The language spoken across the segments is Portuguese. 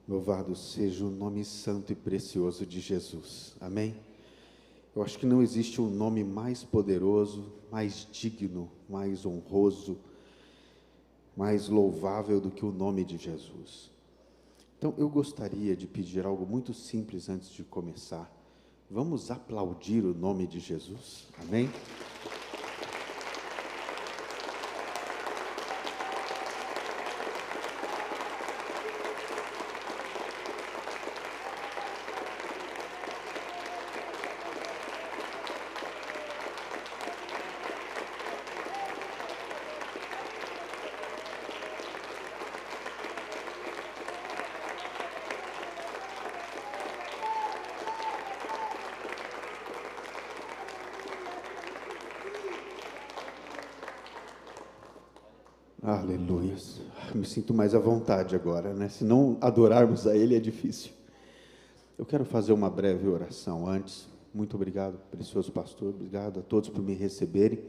Louvado seja o nome santo e precioso de Jesus. Amém? Eu acho que não existe um nome mais poderoso, mais digno, mais honroso, mais louvável do que o nome de Jesus. Então, eu gostaria de pedir algo muito simples antes de começar. Vamos aplaudir o nome de Jesus. Amém? Aleluia. Me sinto mais à vontade agora, né? Se não adorarmos a Ele é difícil. Eu quero fazer uma breve oração antes. Muito obrigado, precioso pastor. Obrigado a todos por me receberem.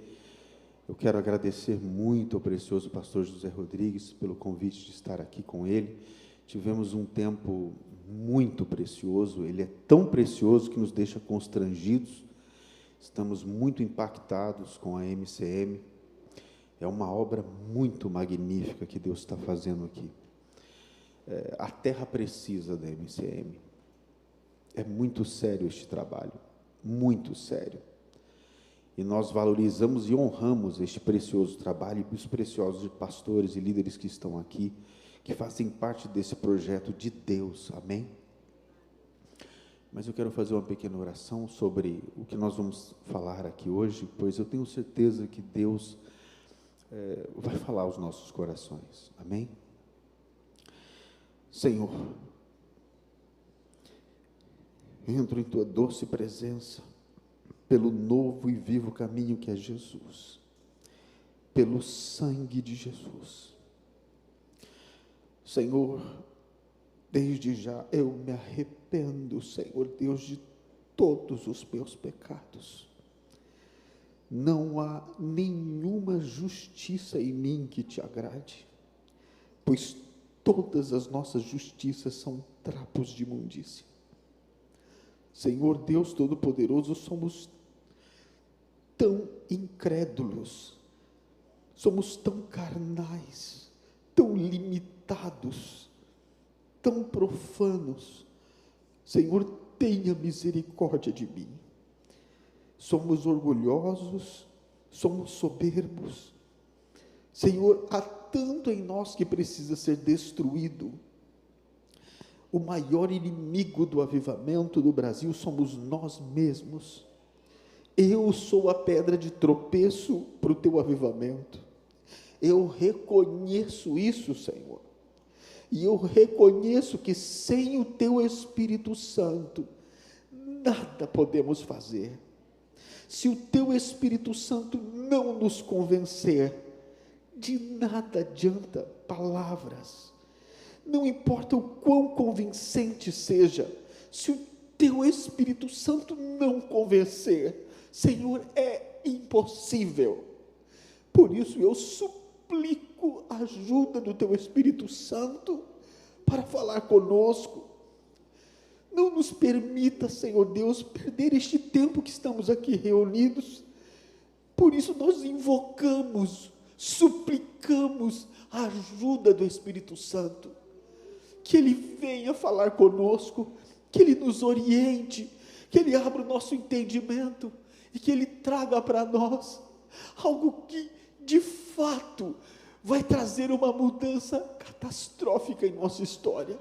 Eu quero agradecer muito ao precioso pastor José Rodrigues pelo convite de estar aqui com ele. Tivemos um tempo muito precioso. Ele é tão precioso que nos deixa constrangidos. Estamos muito impactados com a MCM. É uma obra muito magnífica que Deus está fazendo aqui. A terra precisa da MCM. É muito sério este trabalho, muito sério. E nós valorizamos e honramos este precioso trabalho e os preciosos pastores e líderes que estão aqui, que fazem parte desse projeto de Deus, amém? Mas eu quero fazer uma pequena oração sobre o que nós vamos falar aqui hoje, pois eu tenho certeza que Deus vai falar aos nossos corações, amém? Senhor, entro em Tua doce presença, pelo novo e vivo caminho que é Jesus, pelo sangue de Jesus. Senhor, desde já eu me arrependo, Senhor Deus, de todos os meus pecados. Não há nenhuma justiça em mim que te agrade, pois todas as nossas justiças são trapos de imundícia. Senhor Deus Todo-Poderoso, somos tão incrédulos, somos tão carnais, tão limitados, tão profanos. Senhor, tenha misericórdia de mim. Somos orgulhosos, somos soberbos. Senhor, há tanto em nós que precisa ser destruído. O maior inimigo do avivamento do Brasil somos nós mesmos. Eu sou a pedra de tropeço para o teu avivamento. Eu reconheço isso, Senhor. E eu reconheço que sem o teu Espírito Santo, nada podemos fazer. Se o teu Espírito Santo não nos convencer, de nada adianta palavras. Não importa o quão convincente seja, se o teu Espírito Santo não convencer, Senhor, é impossível. Por isso eu suplico a ajuda do teu Espírito Santo para falar conosco. Não nos permita, Senhor Deus, perder este tempo que estamos aqui reunidos. Por isso nós invocamos, suplicamos a ajuda do Espírito Santo. Que Ele venha falar conosco, que Ele nos oriente, que Ele abra o nosso entendimento e que Ele traga para nós algo que, de fato, vai trazer uma mudança catastrófica em nossa história.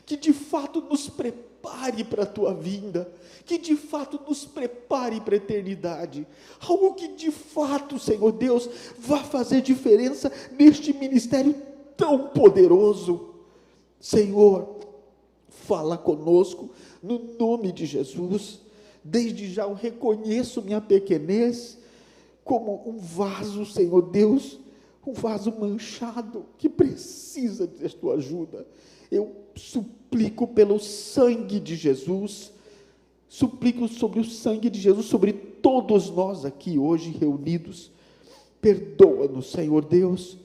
Que de fato nos prepare para a tua vinda, que de fato nos prepare para a eternidade, algo que de fato, Senhor Deus, vá fazer diferença neste ministério tão poderoso. Senhor, fala conosco, no nome de Jesus. Desde já eu reconheço minha pequenez, como um vaso, Senhor Deus, um vaso manchado, que precisa de tua ajuda. Eu suplico pelo sangue de Jesus, suplico sobre o sangue de Jesus, sobre todos nós aqui hoje reunidos. Perdoa-nos, Senhor Deus,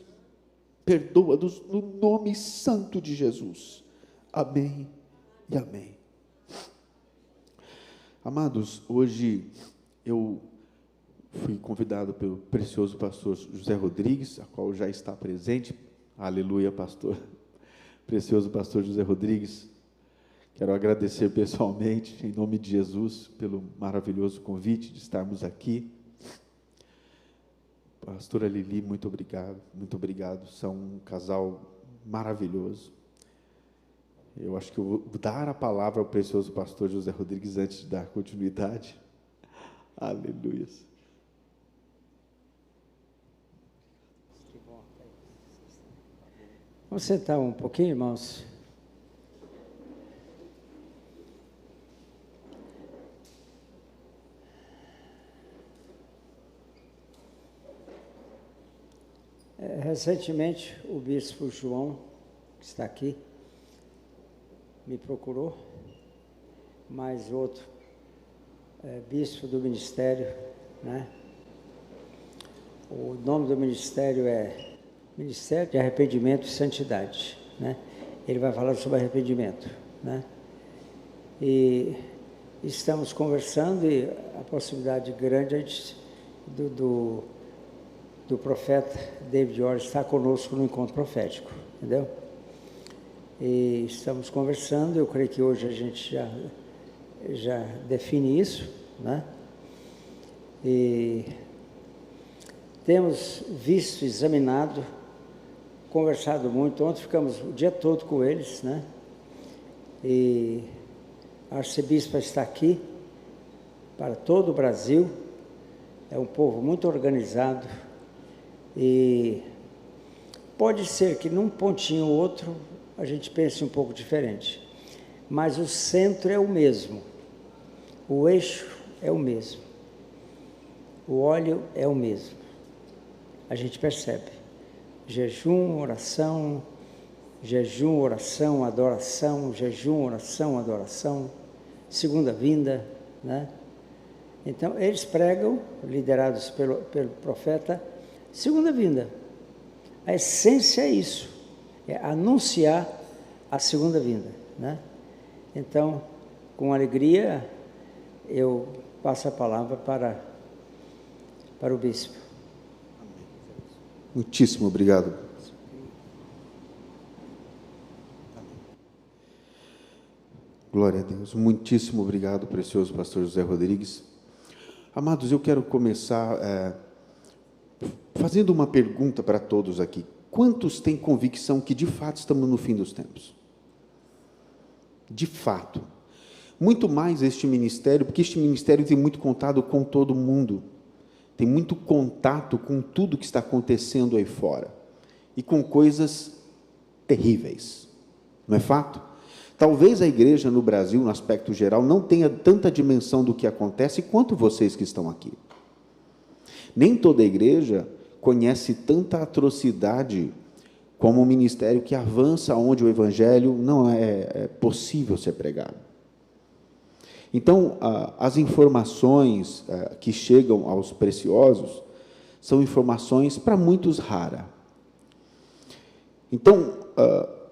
perdoa-nos no nome santo de Jesus. Amém e amém. Amados, hoje eu fui convidado pelo precioso pastor José Rodrigues, a qual já está presente. Aleluia, pastor. Precioso pastor José Rodrigues. Quero agradecer pessoalmente, em nome de Jesus, pelo maravilhoso convite de estarmos aqui. Pastora Lili, muito obrigado. São um casal maravilhoso. Eu acho que eu vou dar a palavra ao precioso pastor José Rodrigues antes de dar continuidade. Aleluia. Vamos sentar um pouquinho, irmãos. Recentemente, o bispo João, que está aqui, me procurou, mais outro bispo do ministério, né? O nome do ministério é Ministério de Arrependimento e Santidade, né? Ele vai falar sobre arrependimento, né? E estamos conversando e a possibilidade grande do profeta David Jorge está conosco no encontro profético, entendeu? E estamos conversando, eu creio que hoje a gente já define isso, né? E temos visto, examinado, conversado muito. Ontem ficamos o dia todo com eles, né? E a arcebispa está aqui para todo o Brasil. É um povo muito organizado. E pode ser que num pontinho ou outro a gente pense um pouco diferente, mas o centro é o mesmo, o eixo é o mesmo, o óleo é o mesmo. A gente percebe: jejum, oração, adoração, jejum, oração, adoração, segunda vinda, né? Então eles pregam, liderados pelo profeta, segunda vinda. A essência é isso, é anunciar a segunda vinda, né? Então, com alegria, eu passo a palavra para o bispo. Muitíssimo obrigado. Glória a Deus. Muitíssimo obrigado, precioso pastor José Rodrigues. Amados, eu quero começar fazendo uma pergunta para todos aqui. Quantos têm convicção que de fato estamos no fim dos tempos? De fato. Muito mais este ministério, porque este ministério tem muito contato com todo mundo. Tem muito contato com tudo que está acontecendo aí fora. E com coisas terríveis. Não é fato? Talvez a igreja no Brasil, no aspecto geral, não tenha tanta dimensão do que acontece quanto vocês que estão aqui. Nem toda a igreja conhece tanta atrocidade como um ministério que avança onde o evangelho não é possível ser pregado. Então, as informações que chegam aos preciosos são informações para muitos raras. Então,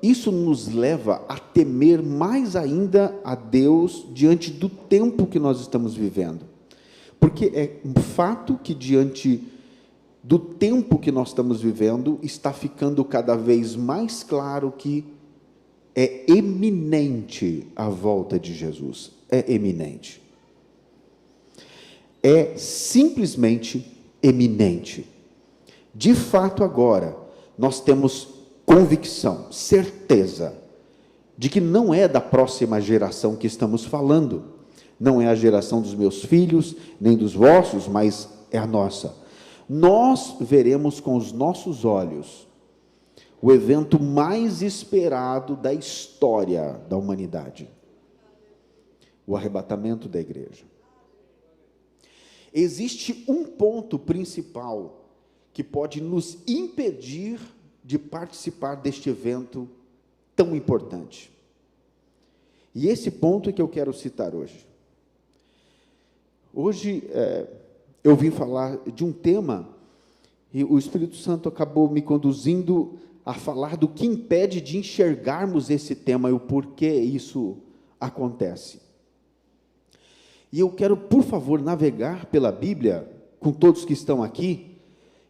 isso nos leva a temer mais ainda a Deus diante do tempo que nós estamos vivendo. Porque é um fato que diante do tempo que nós estamos vivendo, está ficando cada vez mais claro que é eminente a volta de Jesus. É eminente. É simplesmente eminente. De fato, agora, nós temos convicção, certeza, de que não é da próxima geração que estamos falando. Não é a geração dos meus filhos, nem dos vossos, mas é a nossa. Nós veremos com os nossos olhos o evento mais esperado da história da humanidade. O arrebatamento da igreja. Existe um ponto principal que pode nos impedir de participar deste evento tão importante. E esse ponto é que eu quero citar hoje. Hoje, eu vim falar de um tema, e o Espírito Santo acabou me conduzindo a falar do que impede de enxergarmos esse tema e o porquê isso acontece. E eu quero, por favor, navegar pela Bíblia com todos que estão aqui,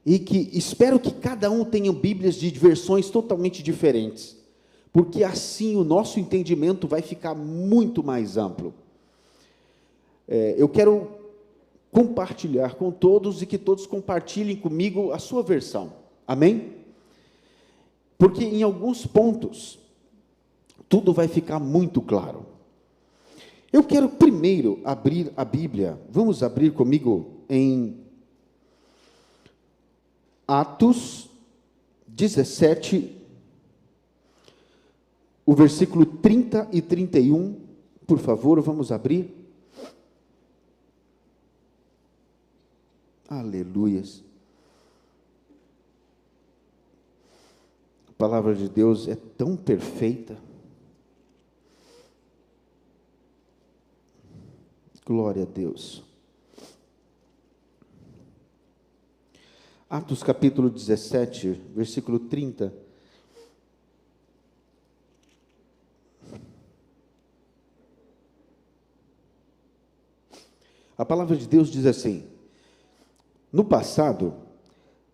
e que espero que cada um tenha Bíblias de versões totalmente diferentes, porque assim o nosso entendimento vai ficar muito mais amplo. Eu quero compartilhar com todos e que todos compartilhem comigo a sua versão, amém? Porque em alguns pontos, tudo vai ficar muito claro. Eu quero primeiro abrir a Bíblia, vamos abrir comigo em Atos 17, o versículo 30 e 31, por favor, vamos abrir. Aleluias. A palavra de Deus é tão perfeita. Glória a Deus. Atos capítulo 17, versículo 30. A palavra de Deus diz assim: no passado,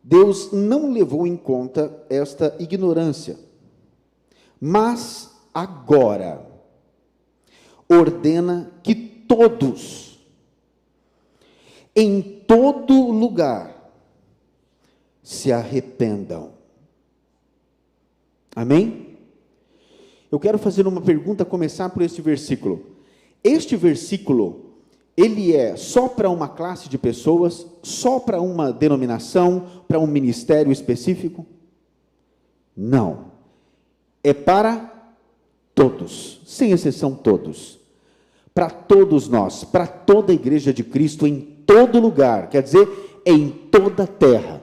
Deus não levou em conta esta ignorância, mas agora ordena que todos, em todo lugar, se arrependam. Amém? Eu quero fazer uma pergunta, começar por este versículo. Este versículo, ele é só para uma classe de pessoas, só para uma denominação, para um ministério específico? Não. É para todos, sem exceção todos. Para todos nós, para toda a igreja de Cristo, em todo lugar, quer dizer, em toda a terra.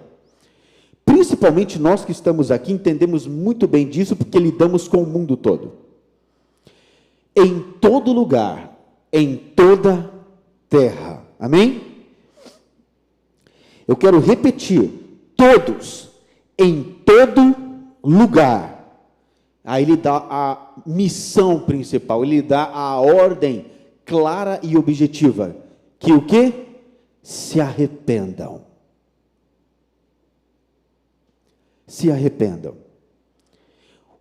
Principalmente nós que estamos aqui, entendemos muito bem disso, porque lidamos com o mundo todo. Em todo lugar, em toda terra. Amém? Eu quero repetir: todos, em todo lugar. Aí ele dá a missão principal, ele dá a ordem clara e objetiva, que o quê? Se arrependam. Se arrependam.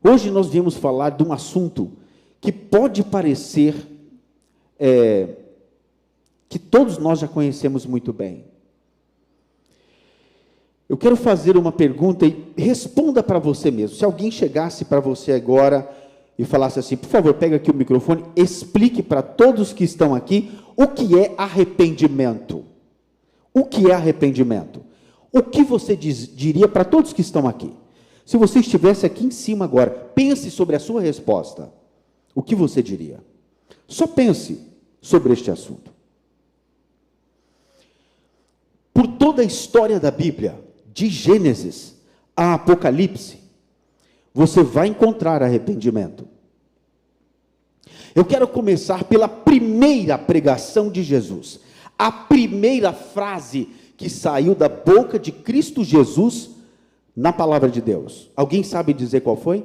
Hoje nós viemos falar de um assunto que pode parecer que todos nós já conhecemos muito bem. Eu quero fazer uma pergunta e responda para você mesmo. Se alguém chegasse para você agora e falasse assim: por favor, pega aqui o microfone, explique para todos que estão aqui o que é arrependimento. O que é arrependimento? O que você diria para todos que estão aqui? Se você estivesse aqui em cima agora, pense sobre a sua resposta. O que você diria? Só pense sobre este assunto. Por toda a história da Bíblia, de Gênesis a Apocalipse, você vai encontrar arrependimento. Eu quero começar pela primeira pregação de Jesus. A primeira frase que saiu da boca de Cristo Jesus na palavra de Deus. Alguém sabe dizer qual foi?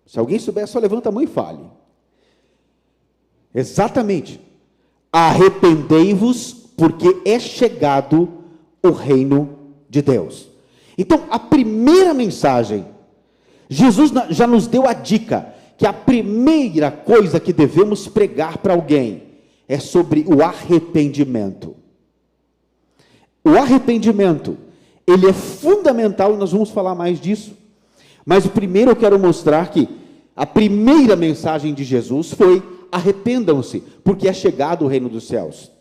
Se alguém souber, só levanta a mão e fale. Exatamente. Arrependei-vos, porque é chegado o reino de Deus. Então, a primeira mensagem, Jesus já nos deu a dica, que a primeira coisa que devemos pregar para alguém é sobre o arrependimento. O arrependimento, ele é fundamental, e nós vamos falar mais disso. Mas primeiro eu quero mostrar que a primeira mensagem de Jesus foi: arrependam-se, porque é chegado o reino dos céus.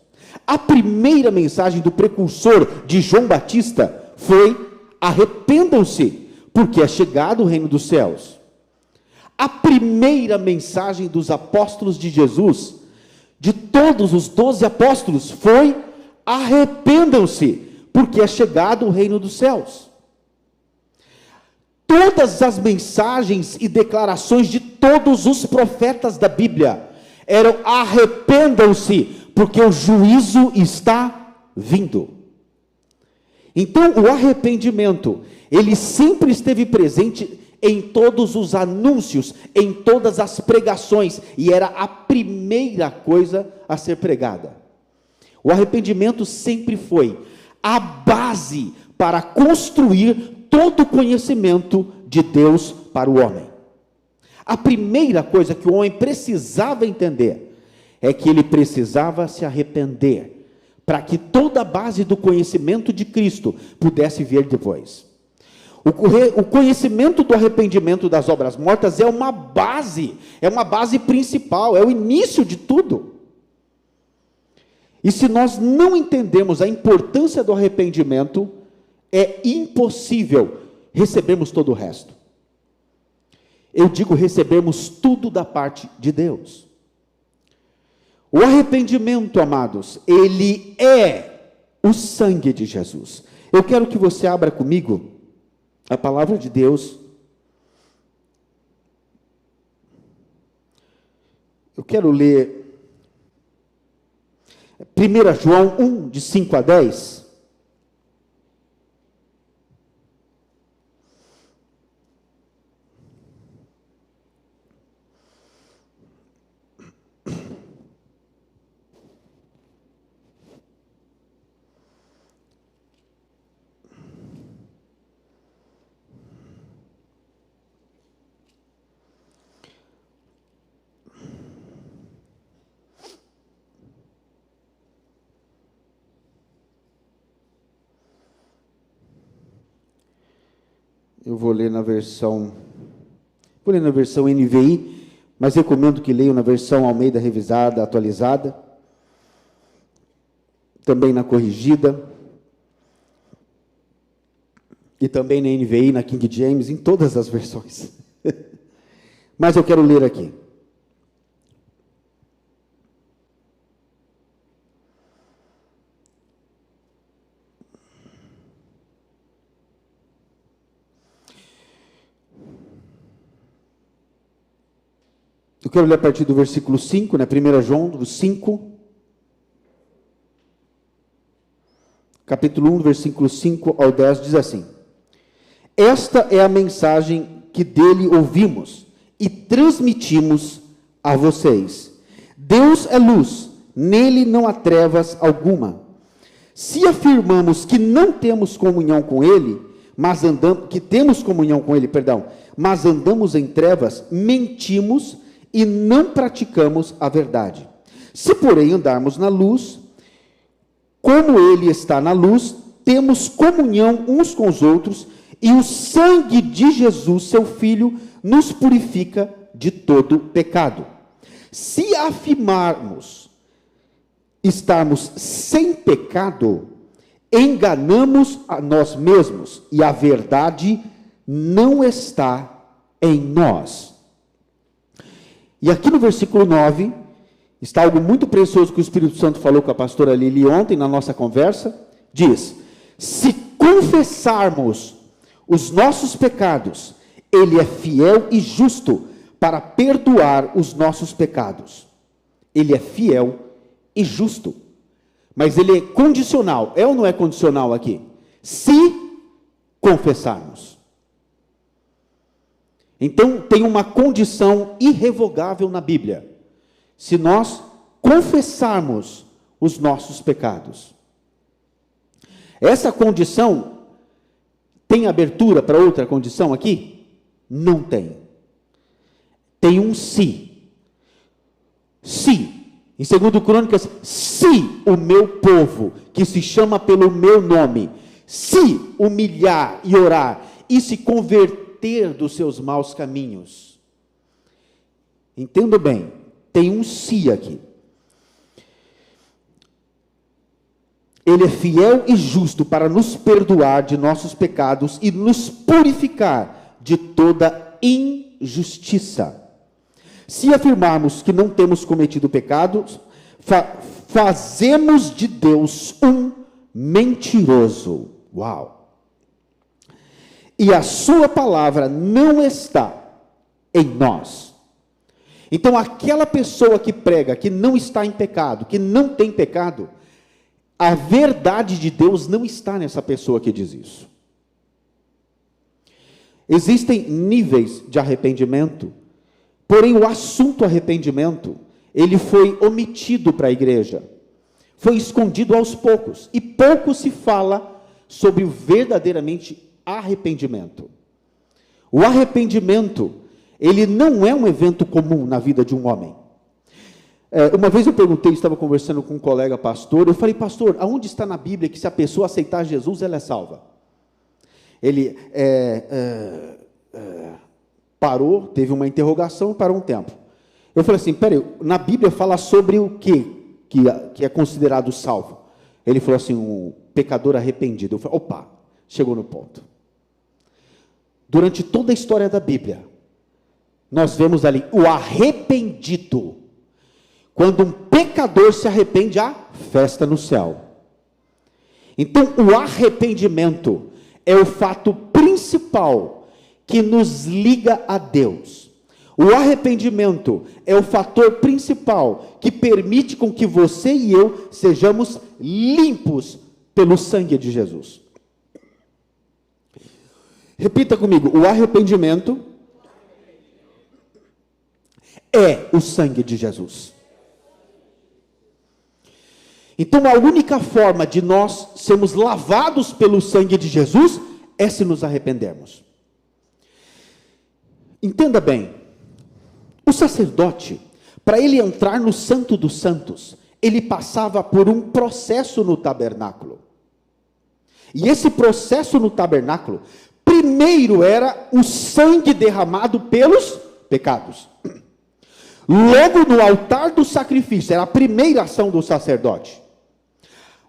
A primeira mensagem do precursor de João Batista foi: arrependam-se, porque é chegado o reino dos céus. A primeira mensagem dos apóstolos de Jesus, de todos os 12 apóstolos, foi: arrependam-se, porque é chegado o reino dos céus. Todas as mensagens e declarações de todos os profetas da Bíblia eram: arrependam-se, porque o juízo está vindo. Então, o arrependimento, Ele sempre esteve presente em todos os anúncios, em todas as pregações, e era a primeira coisa a ser pregada. O arrependimento sempre foi a base para construir todo o conhecimento de Deus para o homem. A primeira coisa que o homem precisava entender é que ele precisava se arrepender, para que toda a base do conhecimento de Cristo pudesse vir depois. O conhecimento do arrependimento das obras mortas é uma base principal, é o início de tudo. E se nós não entendemos a importância do arrependimento, é impossível recebermos todo o resto. Eu digo recebermos tudo da parte de Deus. O arrependimento, amados, ele é o sangue de Jesus. Eu quero que você abra comigo a palavra de Deus. Eu quero ler 1 João 1, de 5 a 10. Eu vou ler na versão NVI, mas recomendo que leiam na versão Almeida revisada, atualizada, também na corrigida, e também na NVI, na King James, em todas as versões. Mas eu quero ler aqui. Eu quero ler a partir do versículo 5, né? 1 João 5, capítulo 1, versículo 5 ao 10, diz assim: esta é a mensagem que dele ouvimos e transmitimos a vocês. Deus é luz, nele não há trevas alguma. Se afirmamos que não temos comunhão com ele, mas andamos em trevas, mentimos e não praticamos a verdade. Se, porém, andarmos na luz, como ele está na luz, temos comunhão uns com os outros, e o sangue de Jesus, seu Filho, nos purifica de todo pecado. Se afirmarmos estarmos sem pecado, enganamos a nós mesmos, e a verdade não está em nós. E aqui no versículo 9, está algo muito precioso que o Espírito Santo falou com a pastora Lili ontem, na nossa conversa. Diz: se confessarmos os nossos pecados, ele é fiel e justo para perdoar os nossos pecados. Ele é fiel e justo. Mas ele é condicional. É ou não é condicional aqui? Se confessarmos. Então, tem uma condição irrevogável na Bíblia. Se nós confessarmos os nossos pecados. Essa condição tem abertura para outra condição aqui? Não tem. Tem um se. Se. Em 2 Crônicas, se o meu povo, que se chama pelo meu nome, se humilhar e orar e se converter dos seus maus caminhos. Entenda bem, tem um se aqui. Ele é fiel e justo para nos perdoar de nossos pecados e nos purificar de toda injustiça. Se afirmarmos que não temos cometido pecados, fazemos de Deus um mentiroso. Uau! E a sua palavra não está em nós. Então, aquela pessoa que prega que não está em pecado, que não tem pecado, a verdade de Deus não está nessa pessoa que diz isso. Existem níveis de arrependimento, porém o assunto arrependimento, ele foi omitido para a igreja, foi escondido aos poucos, e pouco se fala sobre o verdadeiramente arrependimento. O arrependimento, ele não é um evento comum na vida de um homem. Uma vez eu perguntei, estava conversando com um colega pastor, eu falei, pastor, aonde está na Bíblia que se a pessoa aceitar Jesus, ela é salva? Ele parou, teve uma interrogação, parou um tempo. Eu falei assim, peraí, na Bíblia fala sobre o que é considerado salvo? Ele falou assim, um pecador arrependido. Eu falei, opa, chegou no ponto. Durante toda a história da Bíblia, nós vemos ali o arrependido. Quando um pecador se arrepende, há festa no céu. Então, o arrependimento é o fato principal que nos liga a Deus. O arrependimento é o fator principal que permite com que você e eu sejamos limpos pelo sangue de Jesus. Repita comigo, o arrependimento é o sangue de Jesus. Então, a única forma de nós sermos lavados pelo sangue de Jesus é se nos arrependermos. Entenda bem, o sacerdote, para ele entrar no Santo dos Santos, ele passava por um processo no tabernáculo. E esse processo no tabernáculo, primeiro era o sangue derramado pelos pecados. Logo no altar do sacrifício, era a primeira ação do sacerdote.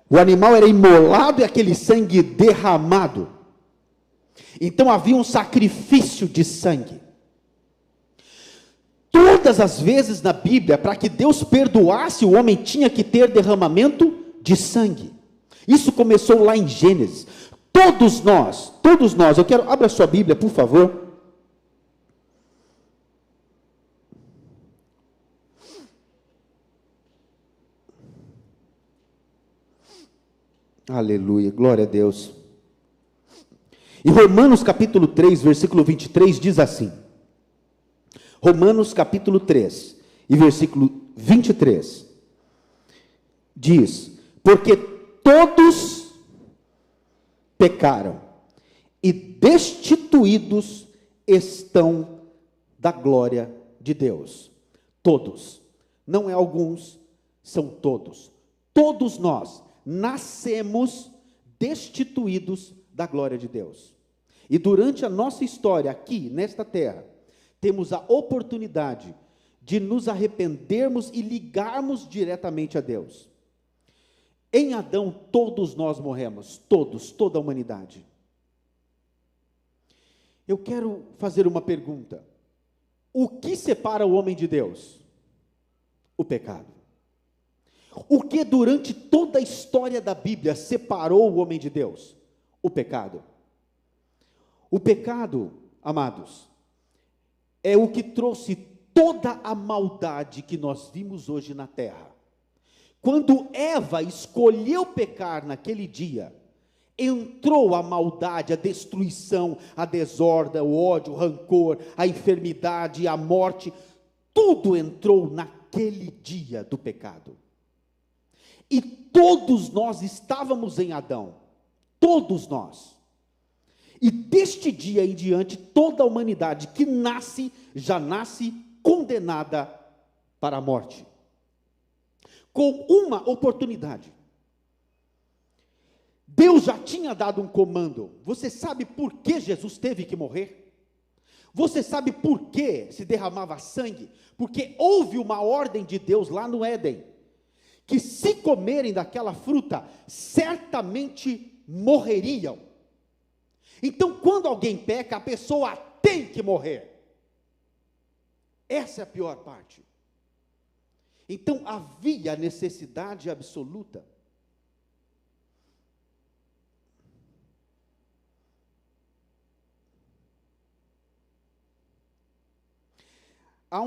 O animal era imolado e aquele sangue derramado. Então havia um sacrifício de sangue. Todas as vezes na Bíblia, para que Deus perdoasse o homem, tinha que ter derramamento de sangue. Isso começou lá em Gênesis. Todos nós, eu quero, abra sua Bíblia, por favor. Aleluia, glória a Deus. E Romanos capítulo 3, versículo 23 diz assim. Romanos capítulo 3 e versículo 23 diz: porque todos pecaram e destituídos estão da glória de Deus. Todos, não é alguns, são todos. Todos nós nascemos destituídos da glória de Deus. E durante a nossa história aqui, nesta terra, temos a oportunidade de nos arrependermos e ligarmos diretamente a Deus. Em Adão, todos nós morremos, todos, toda a humanidade. Eu quero fazer uma pergunta. O que separa o homem de Deus? O pecado. O que durante toda a história da Bíblia separou o homem de Deus? O pecado. O pecado, amados, é o que trouxe toda a maldade que nós vimos hoje na terra. Quando Eva escolheu pecar naquele dia, entrou a maldade, a destruição, a desordem, o ódio, o rancor, a enfermidade, a morte, tudo entrou naquele dia do pecado. E todos nós estávamos em Adão, todos nós. E deste dia em diante, toda a humanidade que nasce, já nasce condenada para a morte. Com uma oportunidade. Deus já tinha dado um comando. Você sabe por que Jesus teve que morrer? Você sabe por que se derramava sangue? Porque houve uma ordem de Deus lá no Éden, que se comerem daquela fruta, certamente morreriam. Então, quando alguém peca, a pessoa tem que morrer. Essa é a pior parte. Então, havia necessidade absoluta. Há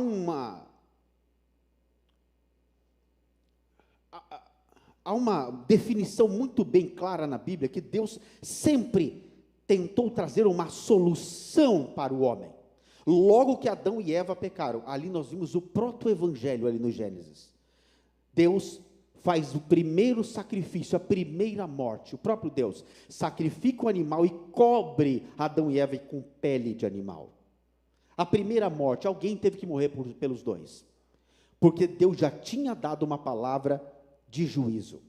uma definição muito bem clara na Bíblia, que Deus sempre tentou trazer uma solução para o homem. Logo que Adão e Eva pecaram, ali nós vimos o proto-evangelho ali no Gênesis. Deus faz o primeiro sacrifício, a primeira morte, o próprio Deus sacrifica o animal e cobre Adão e Eva com pele de animal. A primeira morte, alguém teve que morrer pelos dois, porque Deus já tinha dado uma palavra de juízo.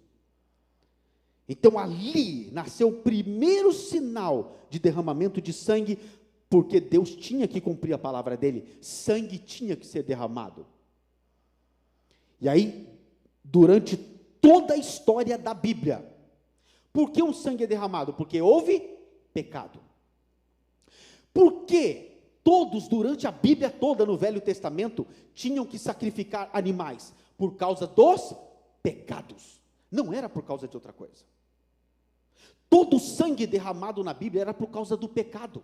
Então ali nasceu o primeiro sinal de derramamento de sangue, porque Deus tinha que cumprir a palavra dele, sangue tinha que ser derramado. E aí, durante toda a história da Bíblia, por que o sangue é derramado? Porque houve pecado. Por que todos, durante a Bíblia toda, no Velho Testamento, tinham que sacrificar animais? Por causa dos pecados, não era por causa de outra coisa. Todo o sangue derramado na Bíblia era por causa do pecado.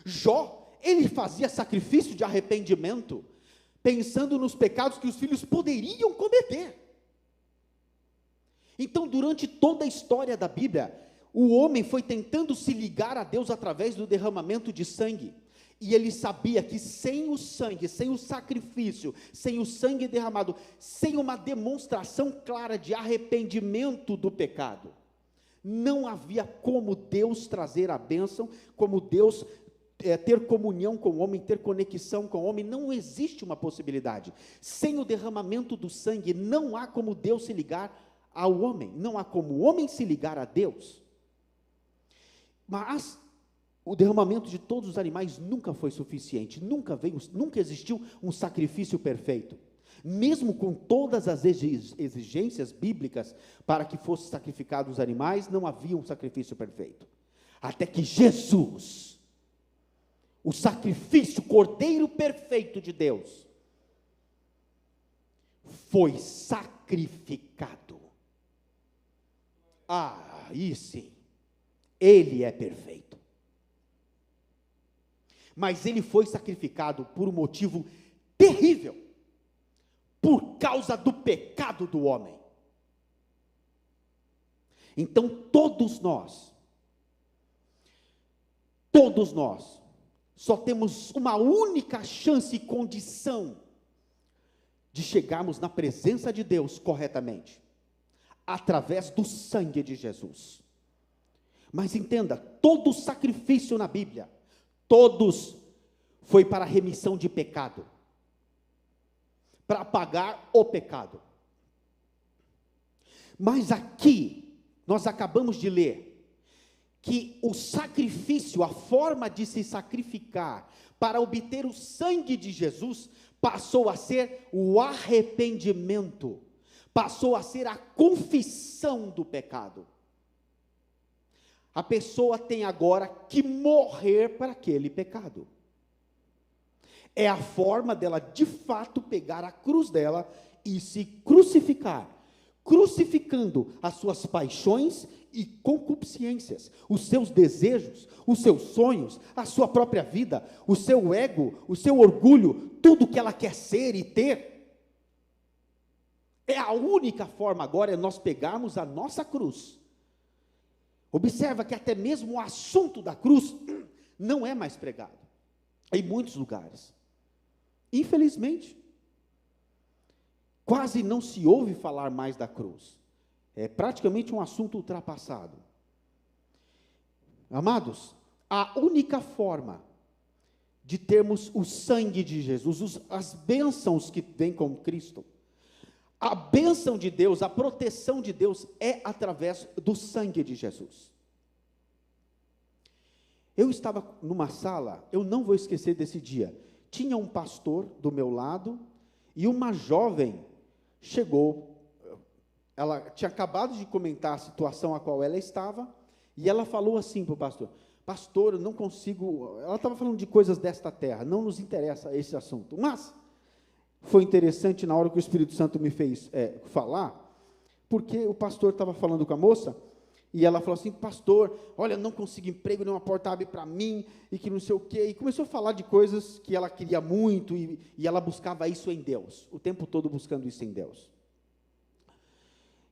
Jó, ele fazia sacrifício de arrependimento, pensando nos pecados que os filhos poderiam cometer. Então, durante toda a história da Bíblia, o homem foi tentando se ligar a Deus através do derramamento de sangue, e ele sabia que sem o sangue, sem o sacrifício, sem o sangue derramado, sem uma demonstração clara de arrependimento do pecado, não havia como Deus trazer a bênção, como Deus ter comunhão com o homem, ter conexão com o homem. Não existe uma possibilidade. Sem o derramamento do sangue, não há como Deus se ligar ao homem, não há como o homem se ligar a Deus. Mas o derramamento de todos os animais nunca foi suficiente, nunca existiu um sacrifício perfeito. Mesmo com todas as exigências bíblicas para que fossem sacrificados os animais, não havia um sacrifício perfeito. Até que Jesus, o sacrifício, o cordeiro perfeito de Deus, foi sacrificado. Aí sim, ele é perfeito. Mas ele foi sacrificado por um motivo terrível, por causa do pecado do homem. Então todos nós, só temos uma única chance e condição de chegarmos na presença de Deus corretamente, através do sangue de Jesus. Mas entenda, todo sacrifício na Bíblia, todos, foi para a remissão de pecado, para pagar o pecado. Mas aqui, nós acabamos de ler, que o sacrifício, a forma de se sacrificar, para obter o sangue de Jesus, passou a ser o arrependimento, passou a ser a confissão do pecado. A pessoa tem agora que morrer para aquele pecado. É a forma dela, de fato, pegar a cruz dela e se crucificar, crucificando as suas paixões e concupiscências, os seus desejos, os seus sonhos, a sua própria vida, o seu ego, o seu orgulho, tudo que ela quer ser e ter. É a única forma agora, é nós pegarmos a nossa cruz. Observa que até mesmo o assunto da cruz não é mais pregado em muitos lugares. Infelizmente, quase não se ouve falar mais da cruz. É praticamente um assunto ultrapassado. Amados, a única forma de termos o sangue de Jesus, as bênçãos que vêm com Cristo, a bênção de Deus, a proteção de Deus é através do sangue de Jesus. Eu estava numa sala, eu não vou esquecer desse dia, tinha um pastor do meu lado, e uma jovem chegou, ela tinha acabado de comentar a situação a qual ela estava, e ela falou assim para o pastor: pastor, eu não consigo, ela estava falando de coisas desta terra, não nos interessa esse assunto, mas foi interessante na hora que o Espírito Santo me fez falar, porque o pastor estava falando com a moça, e ela falou assim: pastor, olha, eu não consigo emprego, nenhuma porta abre para mim, e que não sei o quê, e começou a falar de coisas que ela queria muito, e ela buscava isso em Deus, o tempo todo buscando isso em Deus.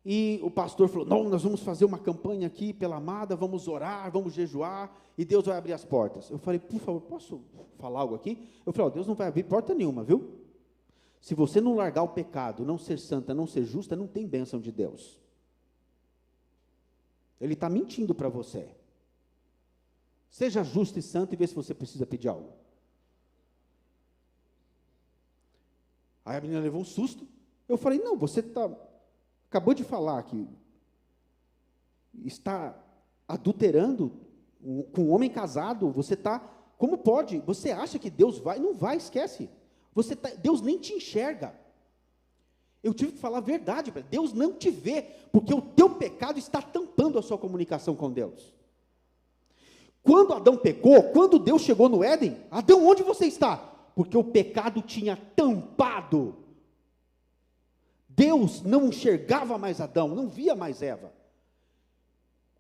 E o pastor falou, não, nós vamos fazer uma campanha aqui pela amada, vamos orar, vamos jejuar, e Deus vai abrir as portas. Eu falei, por favor, posso falar algo aqui? Eu falei, Deus não vai abrir porta nenhuma, viu? Se você não largar o pecado, não ser santa, não ser justa, não tem bênção de Deus. Ele está mentindo para você. Seja justo e santo e vê se você precisa pedir algo. Aí a menina levou um susto. Eu falei, não, você acabou de falar que está adulterando com um homem casado, você está, como pode? Você acha que Deus vai? Não vai, esquece. Deus nem te enxerga. Eu tive que falar a verdade, Deus não te vê, porque o teu pecado está tampando a sua comunicação com Deus. Quando Adão pecou, quando Deus chegou no Éden, Adão, onde você está? Porque o pecado tinha tampado. Deus não enxergava mais Adão, não via mais Eva.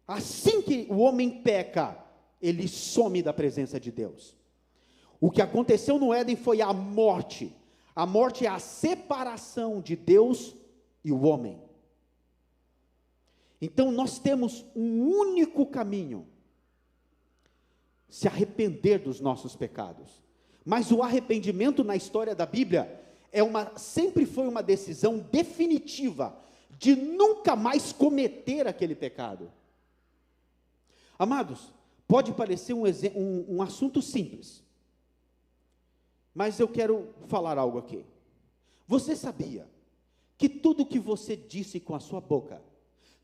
Assim que o homem peca, ele some da presença de Deus. O que aconteceu no Éden foi a morte. A morte é a separação de Deus e o homem. Então nós temos um único caminho: se arrepender dos nossos pecados. Mas o arrependimento na história da Bíblia sempre foi uma decisão definitiva de nunca mais cometer aquele pecado. Amados, pode parecer um assunto simples, mas eu quero falar algo aqui. Você sabia que tudo que você disse com a sua boca,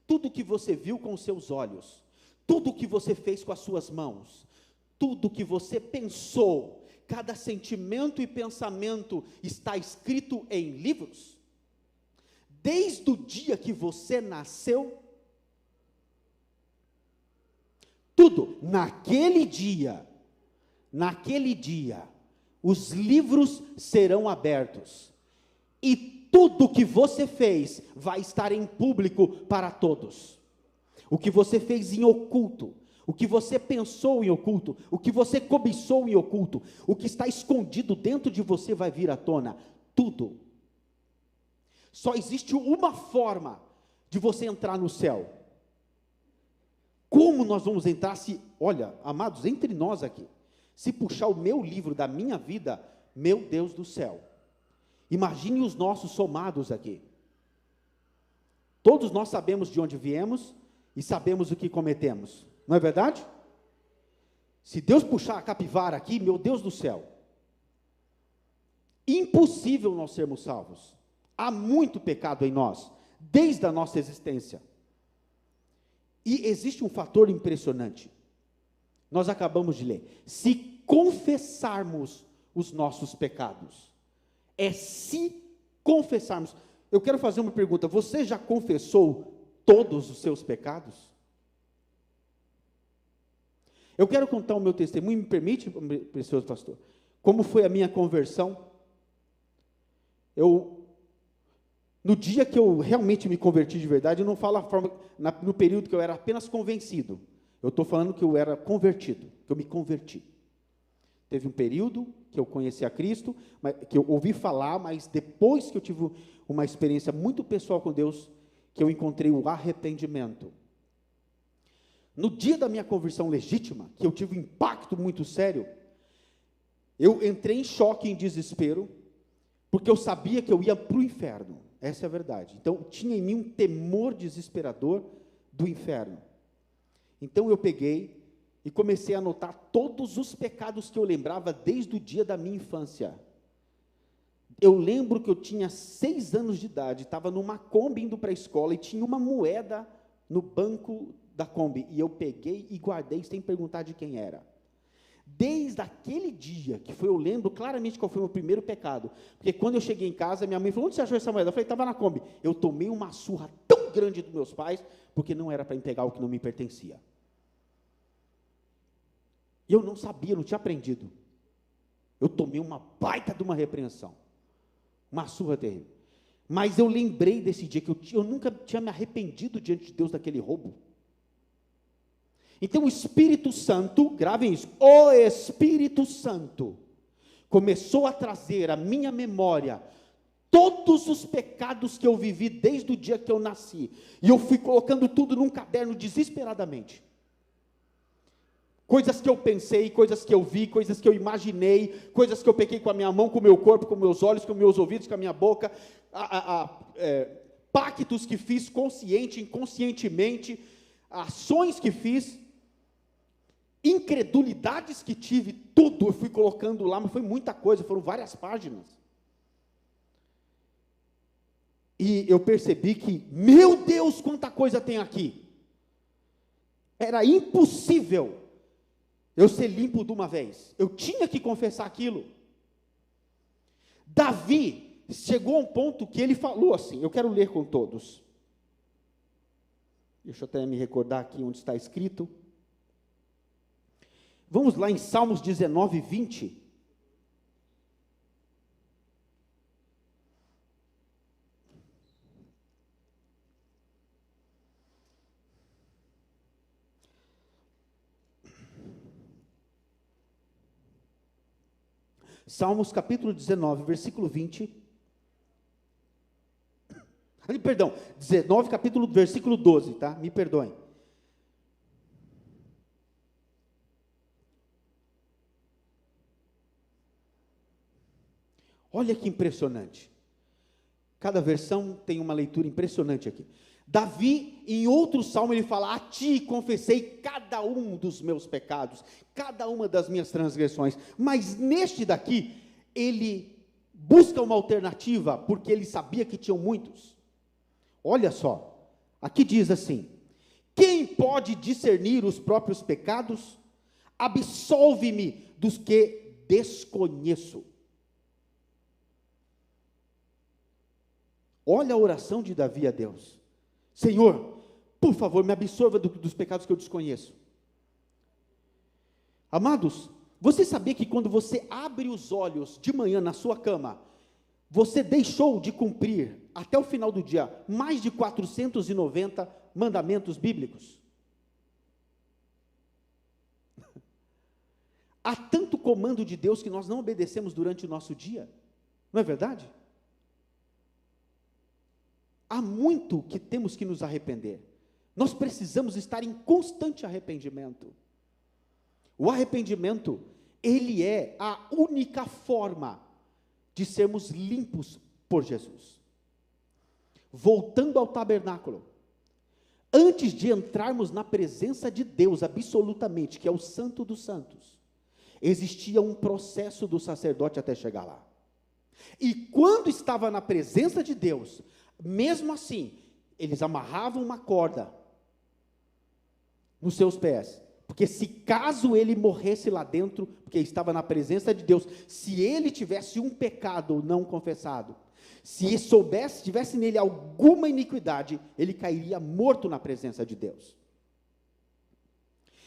tudo que você viu com os seus olhos, tudo que você fez com as suas mãos, tudo que você pensou, cada sentimento e pensamento está escrito em livros? Desde o dia que você nasceu, tudo, naquele dia, os livros serão abertos, e tudo que você fez vai estar em público para todos. O que você fez em oculto, o que você pensou em oculto, o que você cobiçou em oculto, o que está escondido dentro de você vai vir à tona, tudo. Só existe uma forma de você entrar no céu. Como nós vamos entrar se, olha, amados, entre nós aqui, se puxar o meu livro da minha vida, meu Deus do céu, imagine os nossos somados aqui. Todos nós sabemos de onde viemos e sabemos o que cometemos, não é verdade? Se Deus puxar a capivara aqui, meu Deus do céu, impossível nós sermos salvos. Há muito pecado em nós, desde a nossa existência. E existe um fator impressionante. Nós acabamos de ler. Se confessarmos os nossos pecados, se confessarmos. Eu quero fazer uma pergunta: você já confessou todos os seus pecados? Eu quero contar o meu testemunho, me permite, precioso pastor, como foi a minha conversão. No dia que eu realmente me converti de verdade, eu não falo a forma, no período que eu era apenas convencido, eu estou falando que eu era convertido, que eu me converti. Teve um período que eu conheci a Cristo, que eu ouvi falar, mas depois que eu tive uma experiência muito pessoal com Deus, que eu encontrei o arrependimento. No dia da minha conversão legítima, que eu tive um impacto muito sério, eu entrei em choque, em desespero, porque eu sabia que eu ia para o inferno. Essa é a verdade. Então, tinha em mim um temor desesperador do inferno. Então, eu peguei e comecei a anotar todos os pecados que eu lembrava desde o dia da minha infância. Eu lembro que eu tinha 6 anos de idade, estava numa Kombi indo para a escola e tinha uma moeda no banco da Kombi. E eu peguei e guardei sem perguntar de quem era. Desde aquele dia, eu lembro claramente qual foi o meu primeiro pecado, porque quando eu cheguei em casa, minha mãe falou: onde você achou essa moeda? Eu falei: estava na Kombi. Eu tomei uma surra tão grande dos meus pais, porque não era para entregar o que não me pertencia. Eu não sabia, não tinha aprendido. Eu tomei uma baita de uma repreensão, uma surra terrível. Mas eu lembrei desse dia, que eu nunca tinha me arrependido diante de Deus daquele roubo. Então o Espírito Santo, gravem isso, o Espírito Santo começou a trazer à minha memória todos os pecados que eu vivi desde o dia que eu nasci, e eu fui colocando tudo num caderno desesperadamente. Coisas que eu pensei, coisas que eu vi, coisas que eu imaginei, coisas que eu pequei com a minha mão, com o meu corpo, com meus olhos, com meus ouvidos, com a minha boca, pactos que fiz consciente, inconscientemente, ações que fiz, incredulidades que tive, tudo eu fui colocando lá, mas foi muita coisa, foram várias páginas. E eu percebi que, meu Deus, quanta coisa tem aqui. Era impossível eu ser limpo de uma vez. Eu tinha que confessar aquilo. Davi chegou a um ponto que ele falou assim, eu quero ler com todos. Deixa eu até me recordar aqui onde está escrito. Vamos lá em Salmos 19, 20. Salmos capítulo 19, versículo 20. Perdão, 19, capítulo, versículo 12, tá? Me perdoem. Olha que impressionante. Cada versão tem uma leitura impressionante aqui. Davi, em outro salmo, ele fala: a ti confessei cada um dos meus pecados, cada uma das minhas transgressões. Mas neste daqui, ele busca uma alternativa, porque ele sabia que tinham muitos. Olha só, aqui diz assim: quem pode discernir os próprios pecados? Absolve-me dos que desconheço. Olha a oração de Davi a Deus: Senhor, por favor, me absolva dos pecados que eu desconheço. Amados, você sabia que quando você abre os olhos de manhã na sua cama, você deixou de cumprir, até o final do dia, mais de 490 mandamentos bíblicos? Há tanto comando de Deus que nós não obedecemos durante o nosso dia, não é verdade? Há muito que temos que nos arrepender. Nós precisamos estar em constante arrependimento. O arrependimento, ele é a única forma de sermos limpos por Jesus. Voltando ao tabernáculo, antes de entrarmos na presença de Deus absolutamente, que é o Santo dos Santos, existia um processo do sacerdote até chegar lá. E quando estava na presença de Deus, mesmo assim, eles amarravam uma corda nos seus pés, porque se caso ele morresse lá dentro, porque estava na presença de Deus, se ele tivesse um pecado não confessado, se ele soubesse, tivesse nele alguma iniquidade, ele cairia morto na presença de Deus.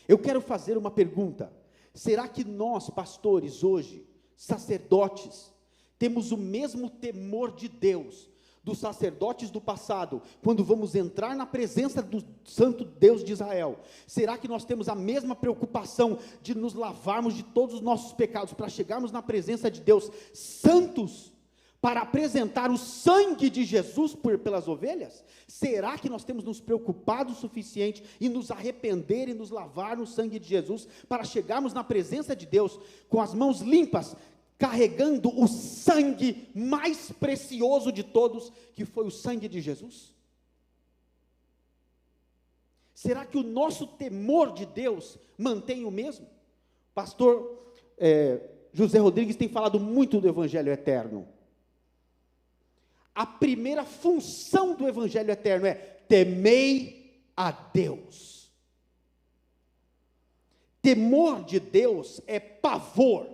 Eu quero fazer uma pergunta: será que nós, pastores, hoje, sacerdotes, temos o mesmo temor de Deus dos sacerdotes do passado, quando vamos entrar na presença do Santo Deus de Israel? Será que nós temos a mesma preocupação de nos lavarmos de todos os nossos pecados, para chegarmos na presença de Deus santos, para apresentar o sangue de Jesus pelas ovelhas? Será que nós temos nos preocupado o suficiente em nos arrepender e nos lavar no sangue de Jesus, para chegarmos na presença de Deus com as mãos limpas, carregando o sangue mais precioso de todos, que foi o sangue de Jesus? Será que o nosso temor de Deus mantém o mesmo? Pastor José Rodrigues tem falado muito do Evangelho Eterno. A primeira função do Evangelho Eterno é: temei a Deus. Temor de Deus é pavor,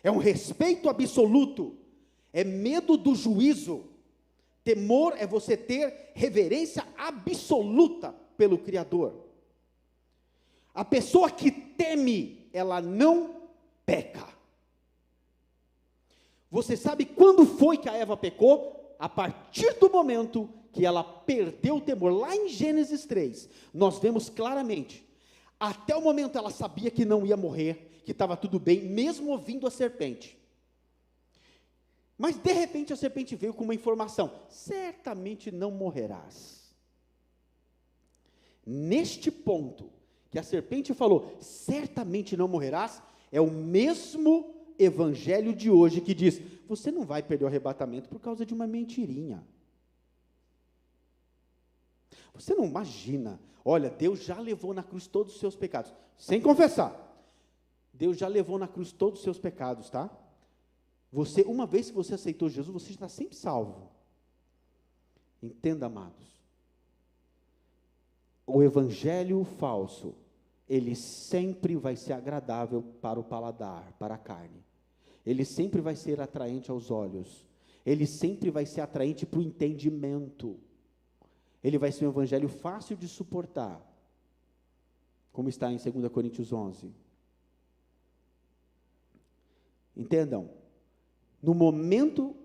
é um respeito absoluto, é medo do juízo. Temor é você ter reverência absoluta pelo Criador. A pessoa que teme, ela não peca. Você sabe quando foi que a Eva pecou? A partir do momento que ela perdeu o temor. Lá em Gênesis 3, nós vemos claramente, até o momento ela sabia que não ia morrer, que estava tudo bem, mesmo ouvindo a serpente. Mas de repente a serpente veio com uma informação: certamente não morrerás. Neste ponto, que a serpente falou, certamente não morrerás, é o mesmo evangelho de hoje que diz, você não vai perder o arrebatamento por causa de uma mentirinha. Você não imagina, olha, Deus já levou na cruz todos os seus pecados, sem confessar. Deus já levou na cruz todos os seus pecados, tá? Você, uma vez que você aceitou Jesus, você está sempre salvo. Entenda, amados. O evangelho falso, ele sempre vai ser agradável para o paladar, para a carne. Ele sempre vai ser atraente aos olhos. Ele sempre vai ser atraente para o entendimento. Ele vai ser um evangelho fácil de suportar, como está em 2 Coríntios 11. Entendam, no momento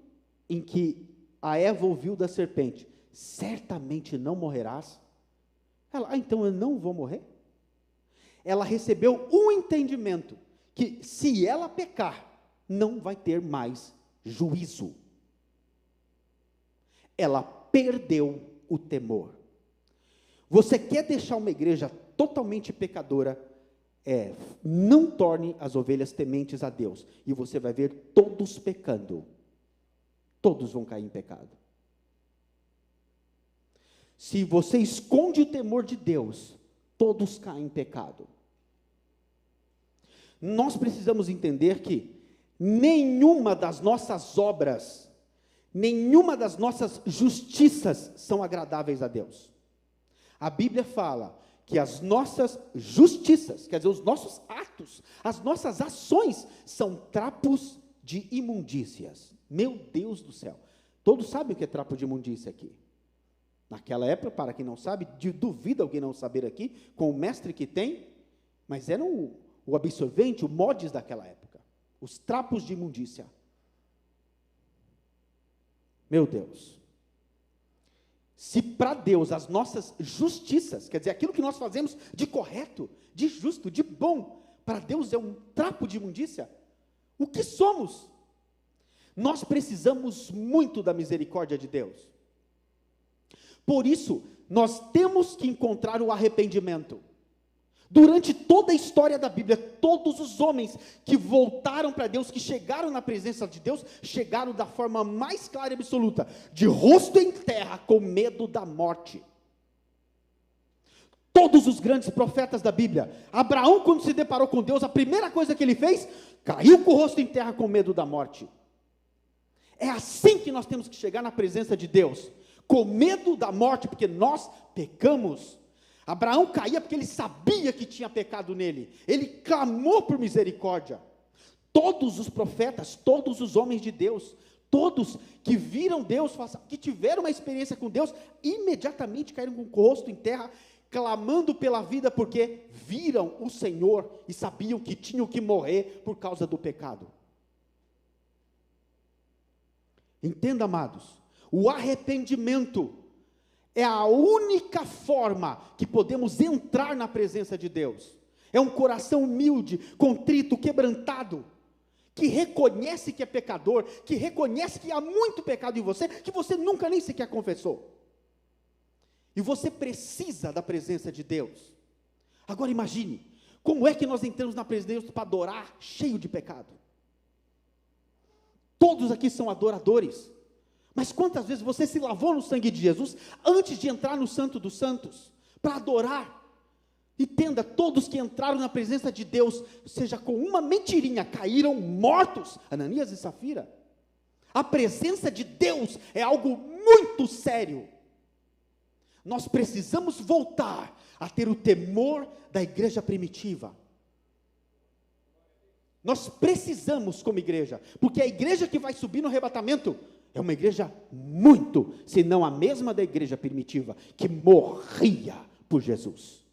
em que a Eva ouviu da serpente, certamente não morrerás, ela, então eu não vou morrer? Ela recebeu um entendimento, que se ela pecar, não vai ter mais juízo. Ela perdeu o temor. Você quer deixar uma igreja totalmente pecadora? Não torne as ovelhas tementes a Deus, e você vai ver todos pecando, todos vão cair em pecado. Se você esconde o temor de Deus, todos caem em pecado. Nós precisamos entender que nenhuma das nossas obras, nenhuma das nossas justiças são agradáveis a Deus. A Bíblia fala que as nossas justiças, quer dizer, os nossos atos, as nossas ações, são trapos de imundícias. Meu Deus do céu, todos sabem o que é trapo de imundícia aqui. Naquela época, para quem não sabe, duvida alguém não saber aqui, com o mestre que tem, mas era o absorvente, o mods daquela época, os trapos de imundícia. Meu Deus. Se para Deus as nossas justiças, quer dizer, aquilo que nós fazemos de correto, de justo, de bom, para Deus é um trapo de imundícia, o que somos? Nós precisamos muito da misericórdia de Deus. Por isso, nós temos que encontrar o arrependimento. Durante toda a história da Bíblia, todos os homens que voltaram para Deus, que chegaram na presença de Deus, chegaram da forma mais clara e absoluta, de rosto em terra, com medo da morte. Todos os grandes profetas da Bíblia, Abraão, quando se deparou com Deus, a primeira coisa que ele fez, caiu com o rosto em terra com medo da morte. É assim que nós temos que chegar na presença de Deus, com medo da morte, porque nós pecamos. Abraão caía porque ele sabia que tinha pecado nele, ele clamou por misericórdia. Todos os profetas, todos os homens de Deus, todos que viram Deus, que tiveram uma experiência com Deus, imediatamente caíram com o rosto em terra, clamando pela vida, porque viram o Senhor e sabiam que tinham que morrer por causa do pecado. Entenda, amados, o arrependimento é a única forma que podemos entrar na presença de Deus. É um coração humilde, contrito, quebrantado, que reconhece que é pecador, que reconhece que há muito pecado em você, que você nunca nem sequer confessou. E você precisa da presença de Deus. Agora imagine, como é que nós entramos na presença de Deus para adorar cheio de pecado? Todos aqui são adoradores. Mas quantas vezes você se lavou no sangue de Jesus antes de entrar no Santo dos Santos, para adorar? Entenda, todos que entraram na presença de Deus, seja com uma mentirinha, caíram mortos, Ananias e Safira. A presença de Deus é algo muito sério. Nós precisamos voltar a ter o temor da igreja primitiva. Nós precisamos como igreja, porque a igreja que vai subir no arrebatamento é uma igreja muito, se não a mesma da igreja primitiva, que morria por Jesus.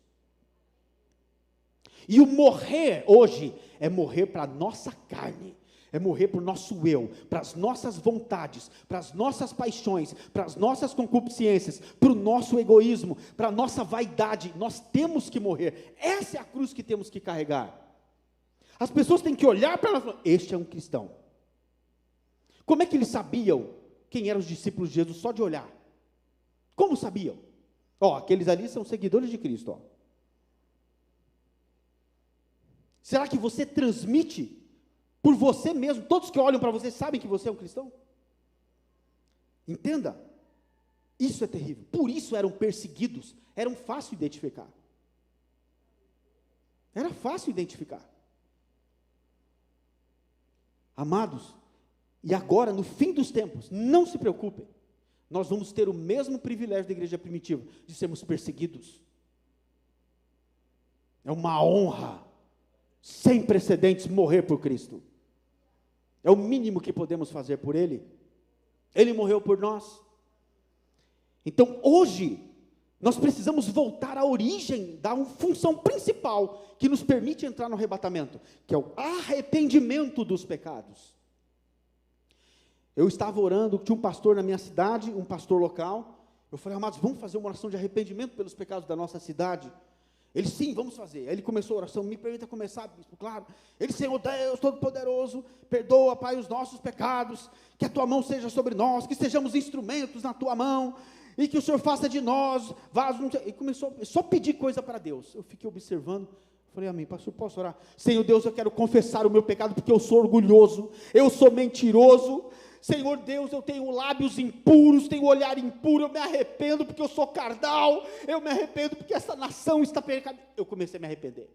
E o morrer hoje é morrer para a nossa carne, é morrer para o nosso eu, para as nossas vontades, para as nossas paixões, para as nossas concupiscências, para o nosso egoísmo, para a nossa vaidade. Nós temos que morrer. Essa é a cruz que temos que carregar. As pessoas têm que olhar para nós e falar, este é um cristão. Como é que eles sabiam quem eram os discípulos de Jesus só de olhar? Como sabiam? Ó, aqueles ali são seguidores de Cristo, ó. Será que você transmite por você mesmo? Todos que olham para você sabem que você é um cristão? Entenda, isso é terrível. Por isso eram perseguidos, eram fácil identificar. Era fácil identificar. Amados, e agora, no fim dos tempos, não se preocupem, nós vamos ter o mesmo privilégio da igreja primitiva, de sermos perseguidos. É uma honra, sem precedentes, morrer por Cristo. É o mínimo que podemos fazer por Ele. Ele morreu por nós. Então, hoje, nós precisamos voltar à origem da função principal que nos permite entrar no arrebatamento, que é o arrependimento dos pecados. Eu estava orando, tinha um pastor na minha cidade, um pastor local. Eu falei, amados, vamos fazer uma oração de arrependimento pelos pecados da nossa cidade? Ele, sim, vamos fazer. Aí ele começou a oração, me permita começar, bispo, claro. Ele, Senhor Deus Todo-Poderoso, perdoa, Pai, os nossos pecados, que a Tua mão seja sobre nós, que sejamos instrumentos na Tua mão, e que o Senhor faça de nós vasos. E começou só a pedir coisa para Deus. Eu fiquei observando, falei, amém, pastor, posso orar? Senhor Deus, eu quero confessar o meu pecado, porque eu sou orgulhoso, eu sou mentiroso. Senhor Deus, eu tenho lábios impuros, tenho olhar impuro, eu me arrependo porque eu sou carnal, eu me arrependo porque essa nação está pecando. Eu comecei a me arrepender.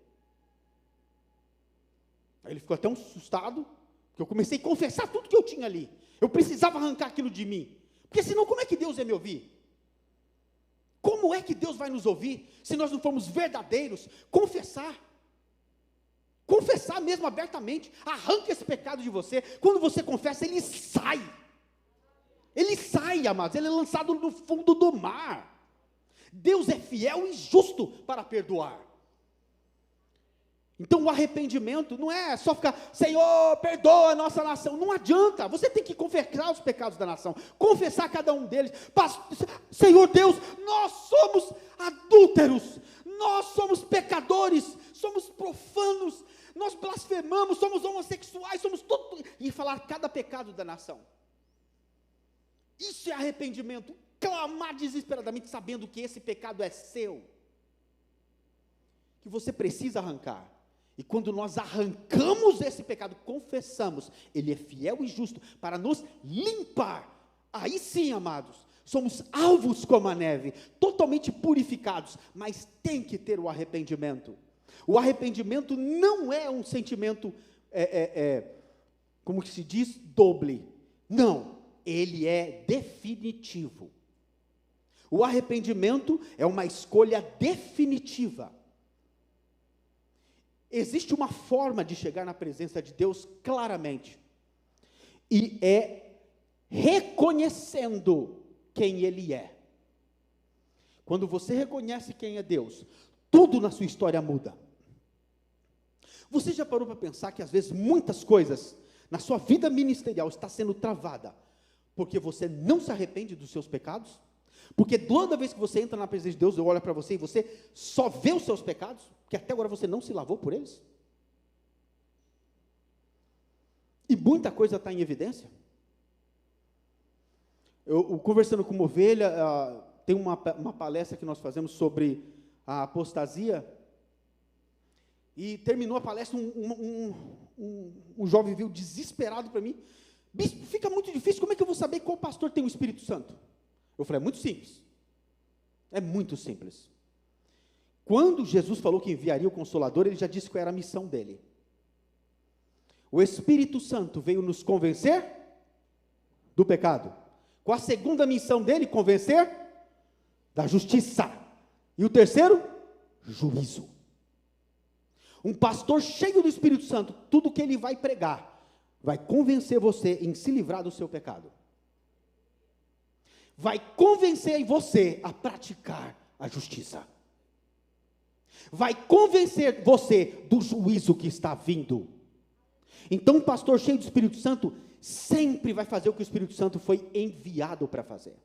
Aí ele ficou até um assustado, porque eu comecei a confessar tudo que eu tinha ali. Eu precisava arrancar aquilo de mim, porque senão como é que Deus ia me ouvir? Como é que Deus vai nos ouvir, se nós não formos verdadeiros? Confessar mesmo abertamente, arranca esse pecado de você. Quando você confessa, ele sai, amados, ele é lançado no fundo do mar. Deus é fiel e justo para perdoar. Então o arrependimento não é só ficar, Senhor, perdoa a nossa nação, não adianta, você tem que confessar os pecados da nação, confessar cada um deles. Senhor Deus, nós somos adúlteros, nós somos pecadores, somos profanos, nós blasfemamos, somos homossexuais, somos tudo, e falar cada pecado da nação. Isso é arrependimento, clamar desesperadamente, sabendo que esse pecado é seu, que você precisa arrancar. E quando nós arrancamos esse pecado, confessamos, Ele é fiel e justo para nos limpar. Aí sim, amados, somos alvos como a neve, totalmente purificados, mas tem que ter o arrependimento. O arrependimento não é um sentimento, como que se diz, doble. Não, ele é definitivo. O arrependimento é uma escolha definitiva. Existe uma forma de chegar na presença de Deus claramente, e é reconhecendo quem Ele é. Quando você reconhece quem é Deus, tudo na sua história muda. Você já parou para pensar que às vezes muitas coisas na sua vida ministerial está sendo travada, porque você não se arrepende dos seus pecados? Porque toda vez que você entra na presença de Deus, eu olho para você e você só vê os seus pecados, que até agora você não se lavou por eles? E muita coisa está em evidência. Eu conversando com uma ovelha, tem uma palestra que nós fazemos sobre a apostasia, e terminou a palestra, um jovem veio desesperado para mim, bispo, fica muito difícil, como é que eu vou saber qual pastor tem o Espírito Santo? Eu falei, é muito simples, quando Jesus falou que enviaria o Consolador, ele já disse qual era a missão dele. O Espírito Santo veio nos convencer do pecado. Qual a segunda missão dele? Convencer da justiça. E o terceiro? Juízo. Um pastor cheio do Espírito Santo, tudo que ele vai pregar, vai convencer você em se livrar do seu pecado. Vai convencer você a praticar a justiça. Vai convencer você do juízo que está vindo. Então, um pastor cheio do Espírito Santo sempre vai fazer o que o Espírito Santo foi enviado para fazer.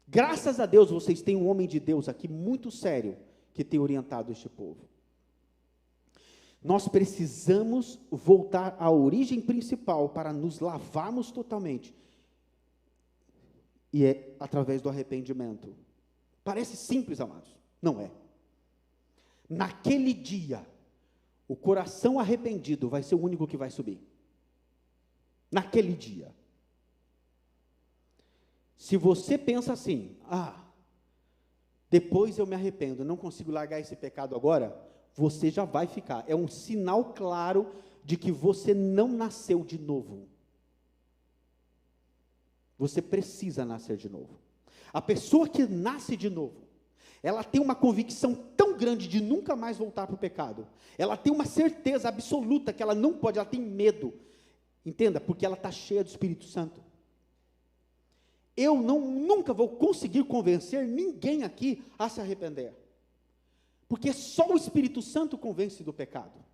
Graças a Deus, vocês têm um homem de Deus aqui muito sério, que tem orientado este povo. Nós precisamos voltar à origem principal para nos lavarmos totalmente. E é através do arrependimento. Parece simples, amados. Não é. Naquele dia, o coração arrependido vai ser o único que vai subir. Naquele dia. Se você pensa assim, depois eu me arrependo, não consigo largar esse pecado agora, você já vai ficar. É um sinal claro de que você não nasceu de novo. Você precisa nascer de novo. A pessoa que nasce de novo, ela tem uma convicção tão grande de nunca mais voltar para o pecado. Ela tem uma certeza absoluta que ela não pode, ela tem medo. Entenda? Porque ela está cheia do Espírito Santo. Eu nunca vou conseguir convencer ninguém aqui a se arrepender. Porque só o Espírito Santo convence do pecado.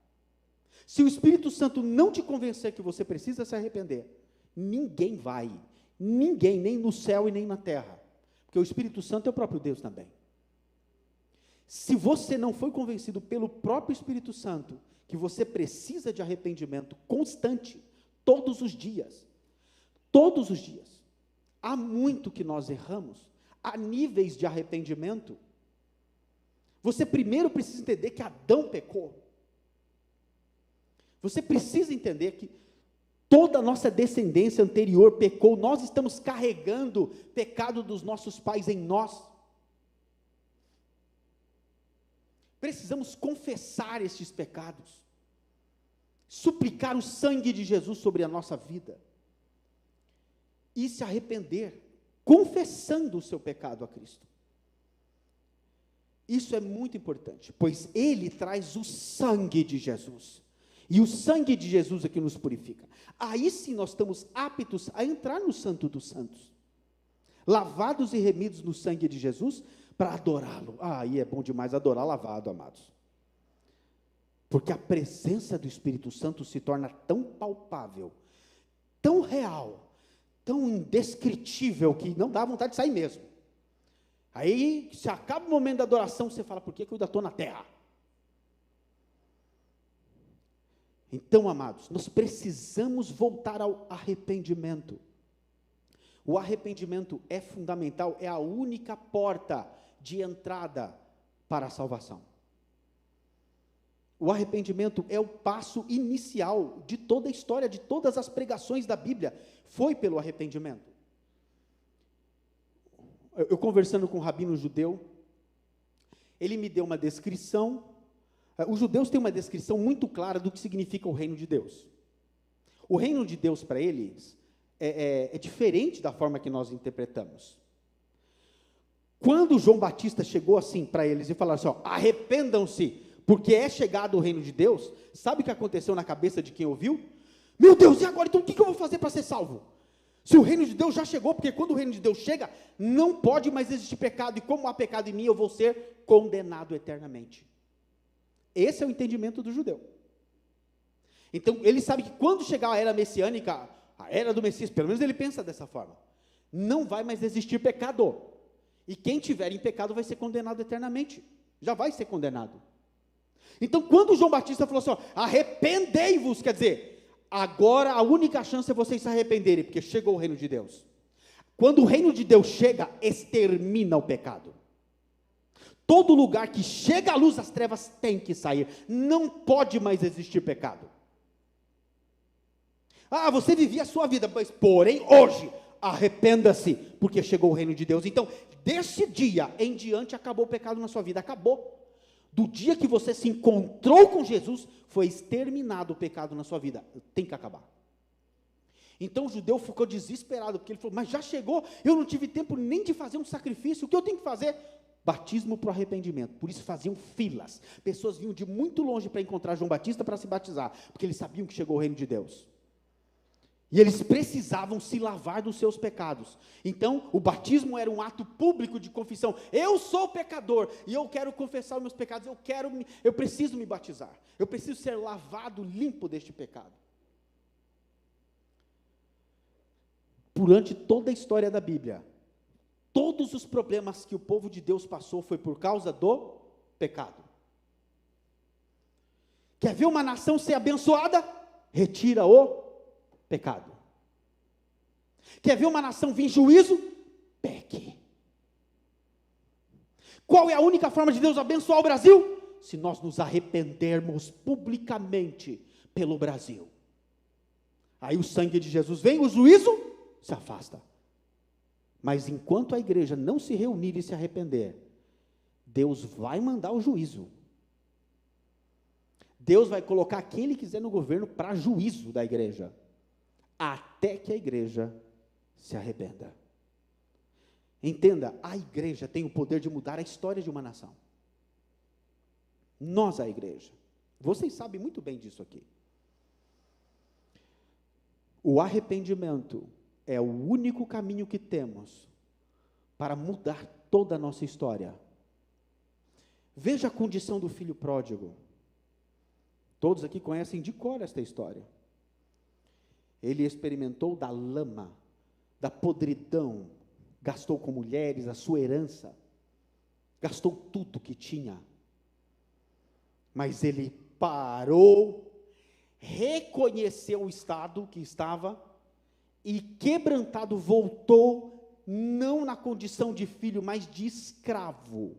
Se o Espírito Santo não te convencer que você precisa se arrepender, ninguém vai. Ninguém, nem no céu e nem na terra. Porque o Espírito Santo é o próprio Deus também. Se você não foi convencido pelo próprio Espírito Santo que você precisa de arrependimento constante, todos os dias, há muito que nós erramos, há níveis de arrependimento. Você primeiro precisa entender que Adão pecou. Você precisa entender que toda a nossa descendência anterior pecou, nós estamos carregando o pecado dos nossos pais em nós. Precisamos confessar estes pecados, suplicar o sangue de Jesus sobre a nossa vida, e se arrepender, confessando o seu pecado a Cristo. Isso é muito importante, pois Ele traz o sangue de Jesus, e o sangue de Jesus é que nos purifica. Aí sim nós estamos aptos a entrar no Santo dos Santos, lavados e remidos no sangue de Jesus, para adorá-lo. Aí é bom demais adorar lavado, amados. Porque a presença do Espírito Santo se torna tão palpável, tão real, tão indescritível, que não dá vontade de sair mesmo. Aí, se acaba o momento da adoração, você fala, por que eu ainda estou na terra? Então, amados, nós precisamos voltar ao arrependimento. O arrependimento é fundamental, é a única porta de entrada para a salvação. O arrependimento é o passo inicial de toda a história, de todas as pregações da Bíblia, foi pelo arrependimento. Eu conversando com um rabino judeu, ele me deu uma descrição. Os judeus têm uma descrição muito clara do que significa o reino de Deus. O reino de Deus para eles é diferente da forma que nós interpretamos. Quando João Batista chegou assim para eles e falou assim, arrependam-se, porque é chegado o reino de Deus, sabe o que aconteceu na cabeça de quem ouviu? Meu Deus, e agora? Então o que eu vou fazer para ser salvo? Se o reino de Deus já chegou, porque quando o reino de Deus chega, não pode mais existir pecado, e como há pecado em mim, eu vou ser condenado eternamente. Esse é o entendimento do judeu. Então, ele sabe que quando chegar a era messiânica, a era do Messias, pelo menos ele pensa dessa forma, não vai mais existir pecado, e quem tiver em pecado vai ser condenado eternamente, já vai ser condenado. Então, quando João Batista falou assim, arrependei-vos, quer dizer, agora a única chance é vocês se arrependerem, porque chegou o reino de Deus. Quando o reino de Deus chega, extermina o pecado. Todo lugar que chega à luz das trevas tem que sair, não pode mais existir pecado. Você vivia a sua vida, mas porém hoje, arrependa-se, porque chegou o reino de Deus. Então, desse dia em diante, acabou o pecado na sua vida, acabou. Do dia que você se encontrou com Jesus, foi exterminado o pecado na sua vida, tem que acabar. Então o judeu ficou desesperado, porque ele falou, mas já chegou, eu não tive tempo nem de fazer um sacrifício, o que eu tenho que fazer? Batismo para o arrependimento. Por isso faziam filas, pessoas vinham de muito longe para encontrar João Batista para se batizar, porque eles sabiam que chegou o reino de Deus. E eles precisavam se lavar dos seus pecados. Então, o batismo era um ato público de confissão. Eu sou pecador e eu quero confessar os meus pecados. Eu preciso me batizar. Eu preciso ser lavado, limpo deste pecado. Durante toda a história da Bíblia, todos os problemas que o povo de Deus passou foi por causa do pecado. Quer ver uma nação ser abençoada? Retira o pecado. Quer ver uma nação vir juízo? Peque. Qual é a única forma de Deus abençoar o Brasil? Se nós nos arrependermos publicamente pelo Brasil. Aí o sangue de Jesus vem, o juízo se afasta. Mas enquanto a igreja não se reunir e se arrepender, Deus vai mandar o juízo. Deus vai colocar quem Ele quiser no governo para juízo da igreja, até que a igreja se arrependa. Entenda, a igreja tem o poder de mudar a história de uma nação. Nós, a igreja. Vocês sabem muito bem disso aqui. O arrependimento é o único caminho que temos para mudar toda a nossa história. Veja a condição do filho pródigo. Todos aqui conhecem de cor esta história. Ele experimentou da lama, da podridão, gastou com mulheres a sua herança, gastou tudo que tinha. Mas ele parou, reconheceu o estado que estava e, quebrantado, voltou, não na condição de filho, mas de escravo.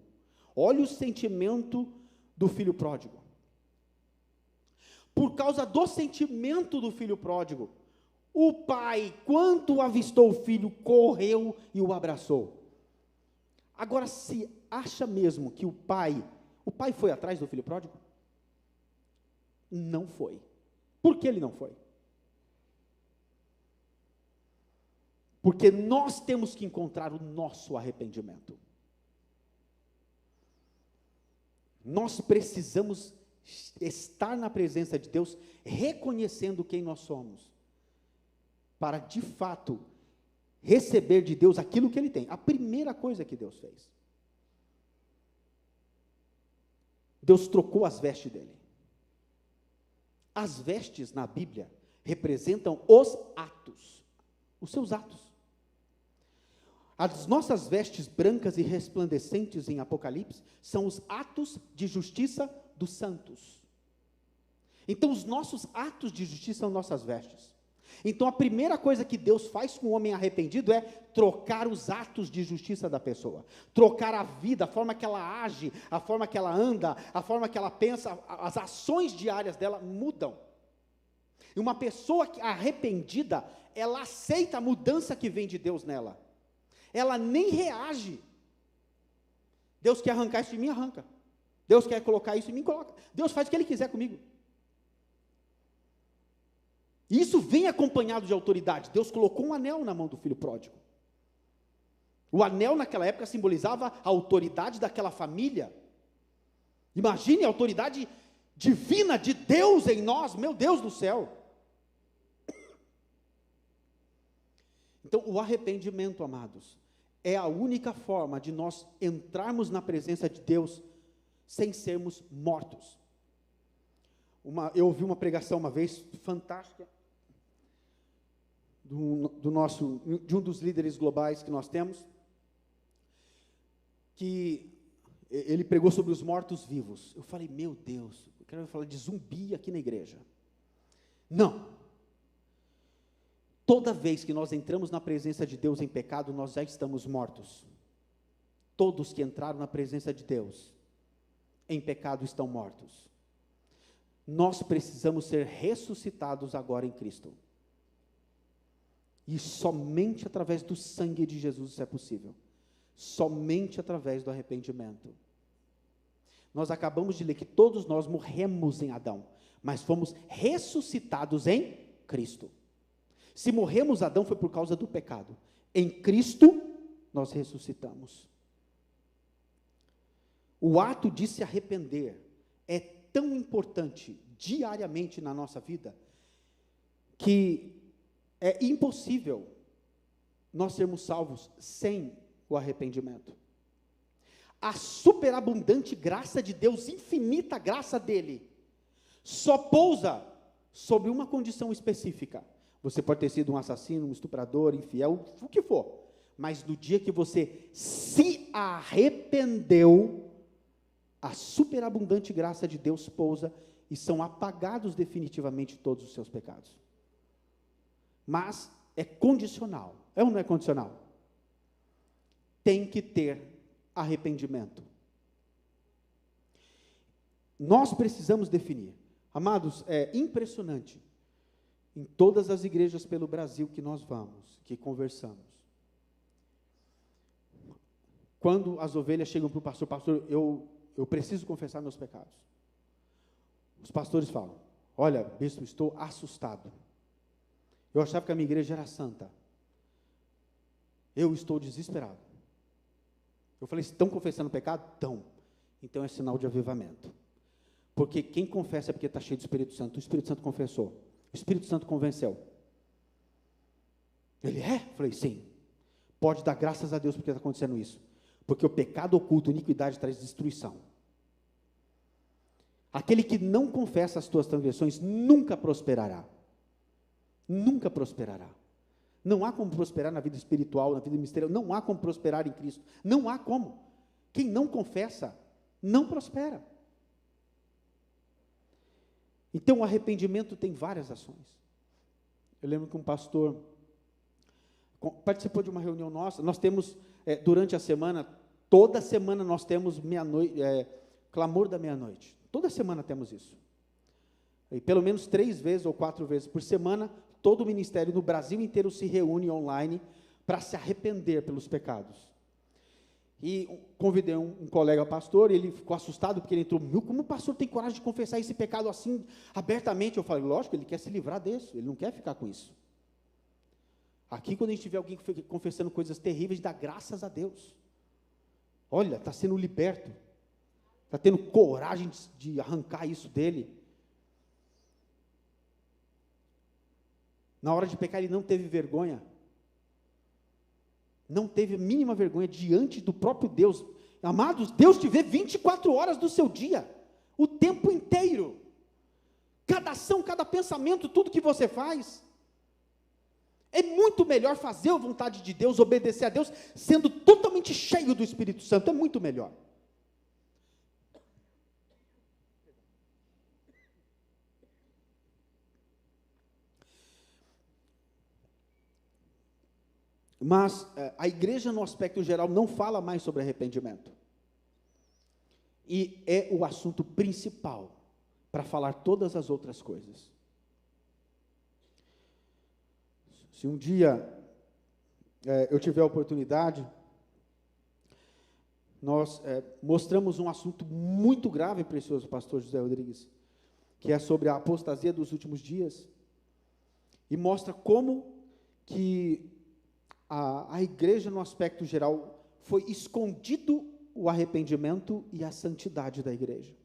Olha o sentimento do filho pródigo. Por causa do sentimento do filho pródigo, o pai, quando avistou o filho, correu e o abraçou. Agora, se acha mesmo que o pai foi atrás do filho pródigo? Não foi. Por que ele não foi? Porque nós temos que encontrar o nosso arrependimento. Nós precisamos estar na presença de Deus, reconhecendo quem nós somos, para de fato receber de Deus aquilo que Ele tem. A primeira coisa que Deus fez, Deus trocou as vestes dele. As vestes na Bíblia representam os atos, os seus atos. As nossas vestes brancas e resplandecentes em Apocalipse são os atos de justiça dos santos. Então os nossos atos de justiça são nossas vestes. Então a primeira coisa que Deus faz com o homem arrependido é trocar os atos de justiça da pessoa, trocar a vida, a forma que ela age, a forma que ela anda, a forma que ela pensa, as ações diárias dela mudam. E uma pessoa arrependida, ela aceita a mudança que vem de Deus nela. Ela nem reage. Deus quer arrancar isso de mim, arranca. Deus quer colocar isso em mim, coloca. Deus faz o que Ele quiser comigo. E isso vem acompanhado de autoridade. Deus colocou um anel na mão do filho pródigo. O anel naquela época simbolizava a autoridade daquela família. Imagine a autoridade divina de Deus em nós, meu Deus do céu. Então, o arrependimento, amados, é a única forma de nós entrarmos na presença de Deus sem sermos mortos. Eu ouvi uma pregação uma vez, fantástica, de um dos líderes globais que nós temos, que ele pregou sobre os mortos-vivos. Eu falei, meu Deus, eu quero falar de zumbi aqui na igreja. Não. Toda vez que nós entramos na presença de Deus em pecado, nós já estamos mortos. Todos que entraram na presença de Deus em pecado estão mortos. Nós precisamos ser ressuscitados agora em Cristo. E somente através do sangue de Jesus isso é possível. Somente através do arrependimento. Nós acabamos de ler que todos nós morremos em Adão, mas fomos ressuscitados em Cristo. Se morremos Adão foi por causa do pecado. Em Cristo nós ressuscitamos. O ato de se arrepender é tão importante diariamente na nossa vida, que é impossível nós sermos salvos sem o arrependimento. A superabundante graça de Deus, infinita graça dele, só pousa sobre uma condição específica. Você pode ter sido um assassino, um estuprador, infiel, o que for, mas no dia que você se arrependeu, a superabundante graça de Deus pousa e são apagados definitivamente todos os seus pecados. Mas é condicional. É ou não é condicional? Tem que ter arrependimento. Nós precisamos definir. Amados, é impressionante. Em todas as igrejas pelo Brasil que nós vamos, que conversamos, quando as ovelhas chegam para o pastor, pastor, eu preciso confessar meus pecados. Os pastores falam, olha, bispo, estou assustado. Eu achava que a minha igreja era santa. Eu estou desesperado. Eu falei, estão confessando pecado? Estão. Então é sinal de avivamento. Porque quem confessa é porque está cheio do Espírito Santo. O Espírito Santo confessou. O Espírito Santo convenceu. Ele é? Eu falei, sim. Pode dar graças a Deus porque está acontecendo isso. Porque o pecado oculto, a iniquidade traz destruição. Aquele que não confessa as tuas transgressões nunca prosperará. Nunca prosperará. Não há como prosperar na vida espiritual, na vida ministerial. Não há como prosperar em Cristo. Não há como. Quem não confessa, não prospera. Então, o arrependimento tem várias ações. Eu lembro que um pastor participou de uma reunião nossa. Nós temos, durante a semana, toda semana nós temos meia-noite, clamor da meia-noite. Toda semana temos isso. E pelo menos 3 vezes ou 4 vezes por semana, todo o ministério no Brasil inteiro se reúne online para se arrepender pelos pecados. E convidei um colega pastor, e ele ficou assustado, porque ele entrou, como o pastor tem coragem de confessar esse pecado assim, abertamente? Eu falei, lógico, ele quer se livrar disso, ele não quer ficar com isso. Aqui, quando a gente tiver alguém confessando coisas terríveis, dá graças a Deus. Olha, está sendo liberto, está tendo coragem de arrancar isso dele. Na hora de pecar, ele não teve vergonha. Não teve a mínima vergonha diante do próprio Deus. Amados, Deus te vê 24 horas do seu dia, o tempo inteiro. Cada ação, cada pensamento, tudo que você faz. É muito melhor fazer a vontade de Deus, obedecer a Deus, sendo totalmente cheio do Espírito Santo. É muito melhor. Mas a igreja, no aspecto geral, não fala mais sobre arrependimento. E é o assunto principal para falar todas as outras coisas. Se um dia eu tiver a oportunidade, nós mostramos um assunto muito grave, precioso pastor José Rodrigues, que é sobre a apostasia dos últimos dias, e mostra como que a igreja, no aspecto geral, foi escondido o arrependimento e a santidade da igreja.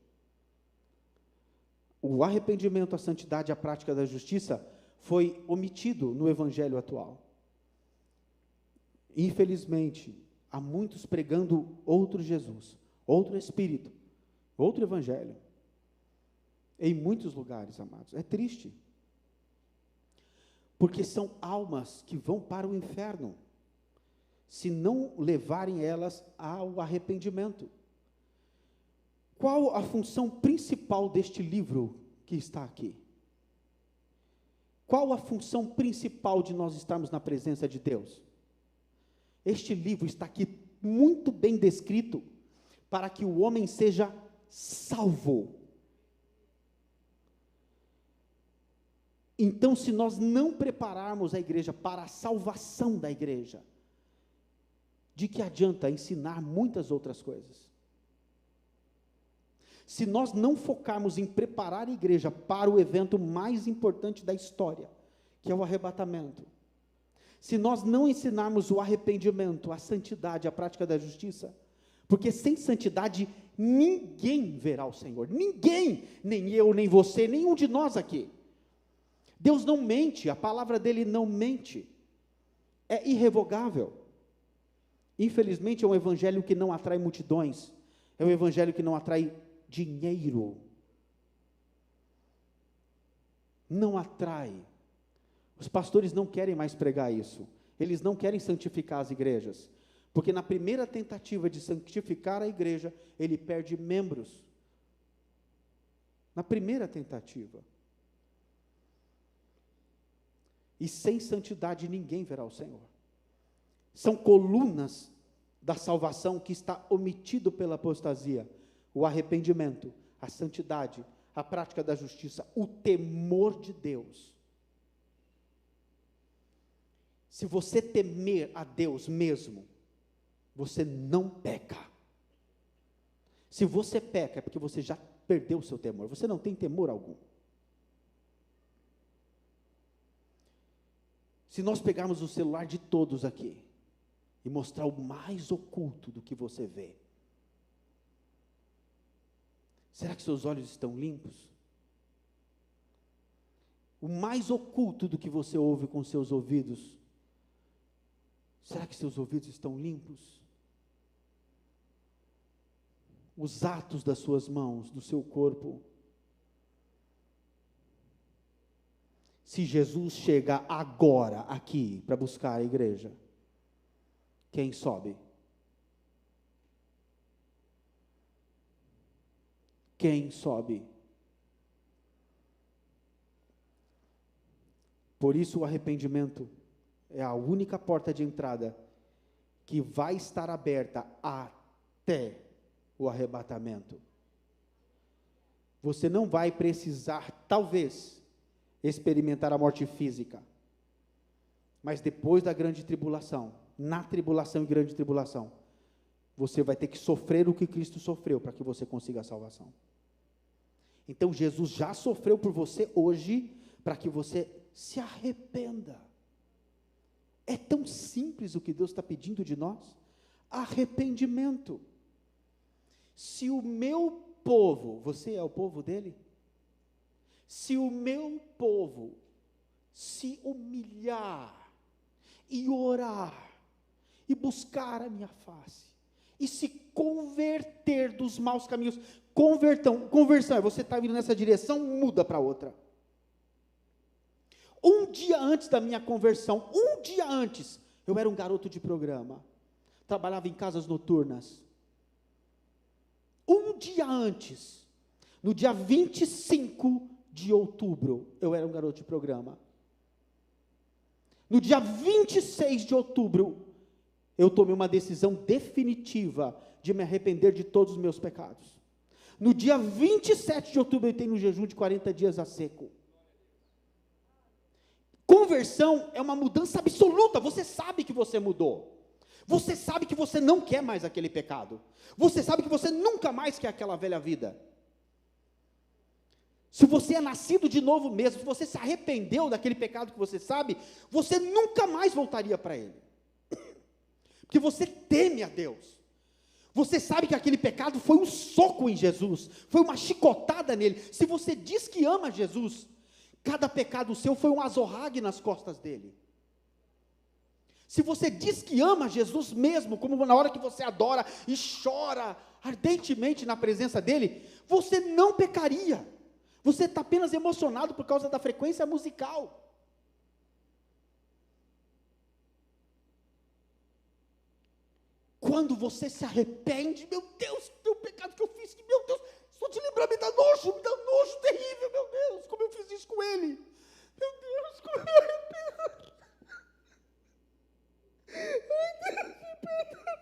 O arrependimento, a santidade e a prática da justiça foi omitido no evangelho atual. Infelizmente, há muitos pregando outro Jesus, outro Espírito, outro evangelho, em muitos lugares, amados. É triste. Porque são almas que vão para o inferno, se não levarem elas ao arrependimento. Qual a função principal deste livro que está aqui? Qual a função principal de nós estarmos na presença de Deus? Este livro está aqui muito bem descrito, para que o homem seja salvo. Então, se nós não prepararmos a igreja para a salvação da igreja, de que adianta ensinar muitas outras coisas? Se nós não focarmos em preparar a igreja para o evento mais importante da história, que é o arrebatamento, se nós não ensinarmos o arrependimento, a santidade, a prática da justiça, porque sem santidade ninguém verá o Senhor, ninguém, nem eu, nem você, nenhum de nós aqui. Deus não mente, a palavra dele não mente, é irrevogável. Infelizmente é um evangelho que não atrai multidões, é um evangelho que não atrai dinheiro, não atrai. Os pastores não querem mais pregar isso, eles não querem santificar as igrejas, porque na primeira tentativa de santificar a igreja, ele perde membros. na primeira tentativa. E sem santidade ninguém verá o Senhor. São colunas da salvação que está omitido pela apostasia: o arrependimento, a santidade, a prática da justiça, o temor de Deus. Se você temer a Deus mesmo, você não peca. Se você peca, é porque você já perdeu o seu temor. Você não tem temor algum. Se nós pegarmos o celular de todos aqui e mostrar o mais oculto do que você vê, será que seus olhos estão limpos? O mais oculto do que você ouve com seus ouvidos, será que seus ouvidos estão limpos? Os atos das suas mãos, do seu corpo. Se Jesus chega agora aqui para buscar a igreja, quem sobe? Quem sobe? Por isso o arrependimento é a única porta de entrada que vai estar aberta até o arrebatamento. Você não vai precisar, talvez, experimentar a morte física, mas depois da grande tribulação, na tribulação e grande tribulação, você vai ter que sofrer o que Cristo sofreu para que você consiga a salvação. Então Jesus já sofreu por você hoje, para que você se arrependa. É tão simples o que Deus está pedindo de nós: arrependimento. Se o meu povo, você é o povo dele? Se o meu povo se humilhar e orar e buscar a minha face e se converter dos maus caminhos, conversão é você está vindo nessa direção, muda para outra. Um dia antes da minha conversão, eu era um garoto de programa, trabalhava em casas noturnas. Um dia antes, no dia 25 de outubro, eu era um garoto de programa. No dia 26 de outubro, eu tomei uma decisão definitiva de me arrepender de todos os meus pecados. No dia 27 de outubro, eu entrei no jejum de 40 dias a seco. Conversão é uma mudança absoluta. Você sabe que você mudou. Você sabe que você não quer mais aquele pecado. Você sabe que você nunca mais quer aquela velha vida. Se você é nascido de novo mesmo, se você se arrependeu daquele pecado que você sabe, você nunca mais voltaria para ele. Porque você teme a Deus. Você sabe que aquele pecado foi um soco em Jesus, foi uma chicotada nele. Se você diz que ama Jesus, cada pecado seu foi um azorrague nas costas dele. Se você diz que ama Jesus mesmo, como na hora que você adora e chora ardentemente na presença dele, você não pecaria. Você está apenas emocionado por causa da frequência musical. Quando você se arrepende, meu Deus, tem um pecado que eu fiz, que meu Deus, só de lembrar me dá nojo terrível, meu Deus, como eu fiz isso com ele. Meu Deus, como eu me arrependo. Ai, Deus, me perdoa.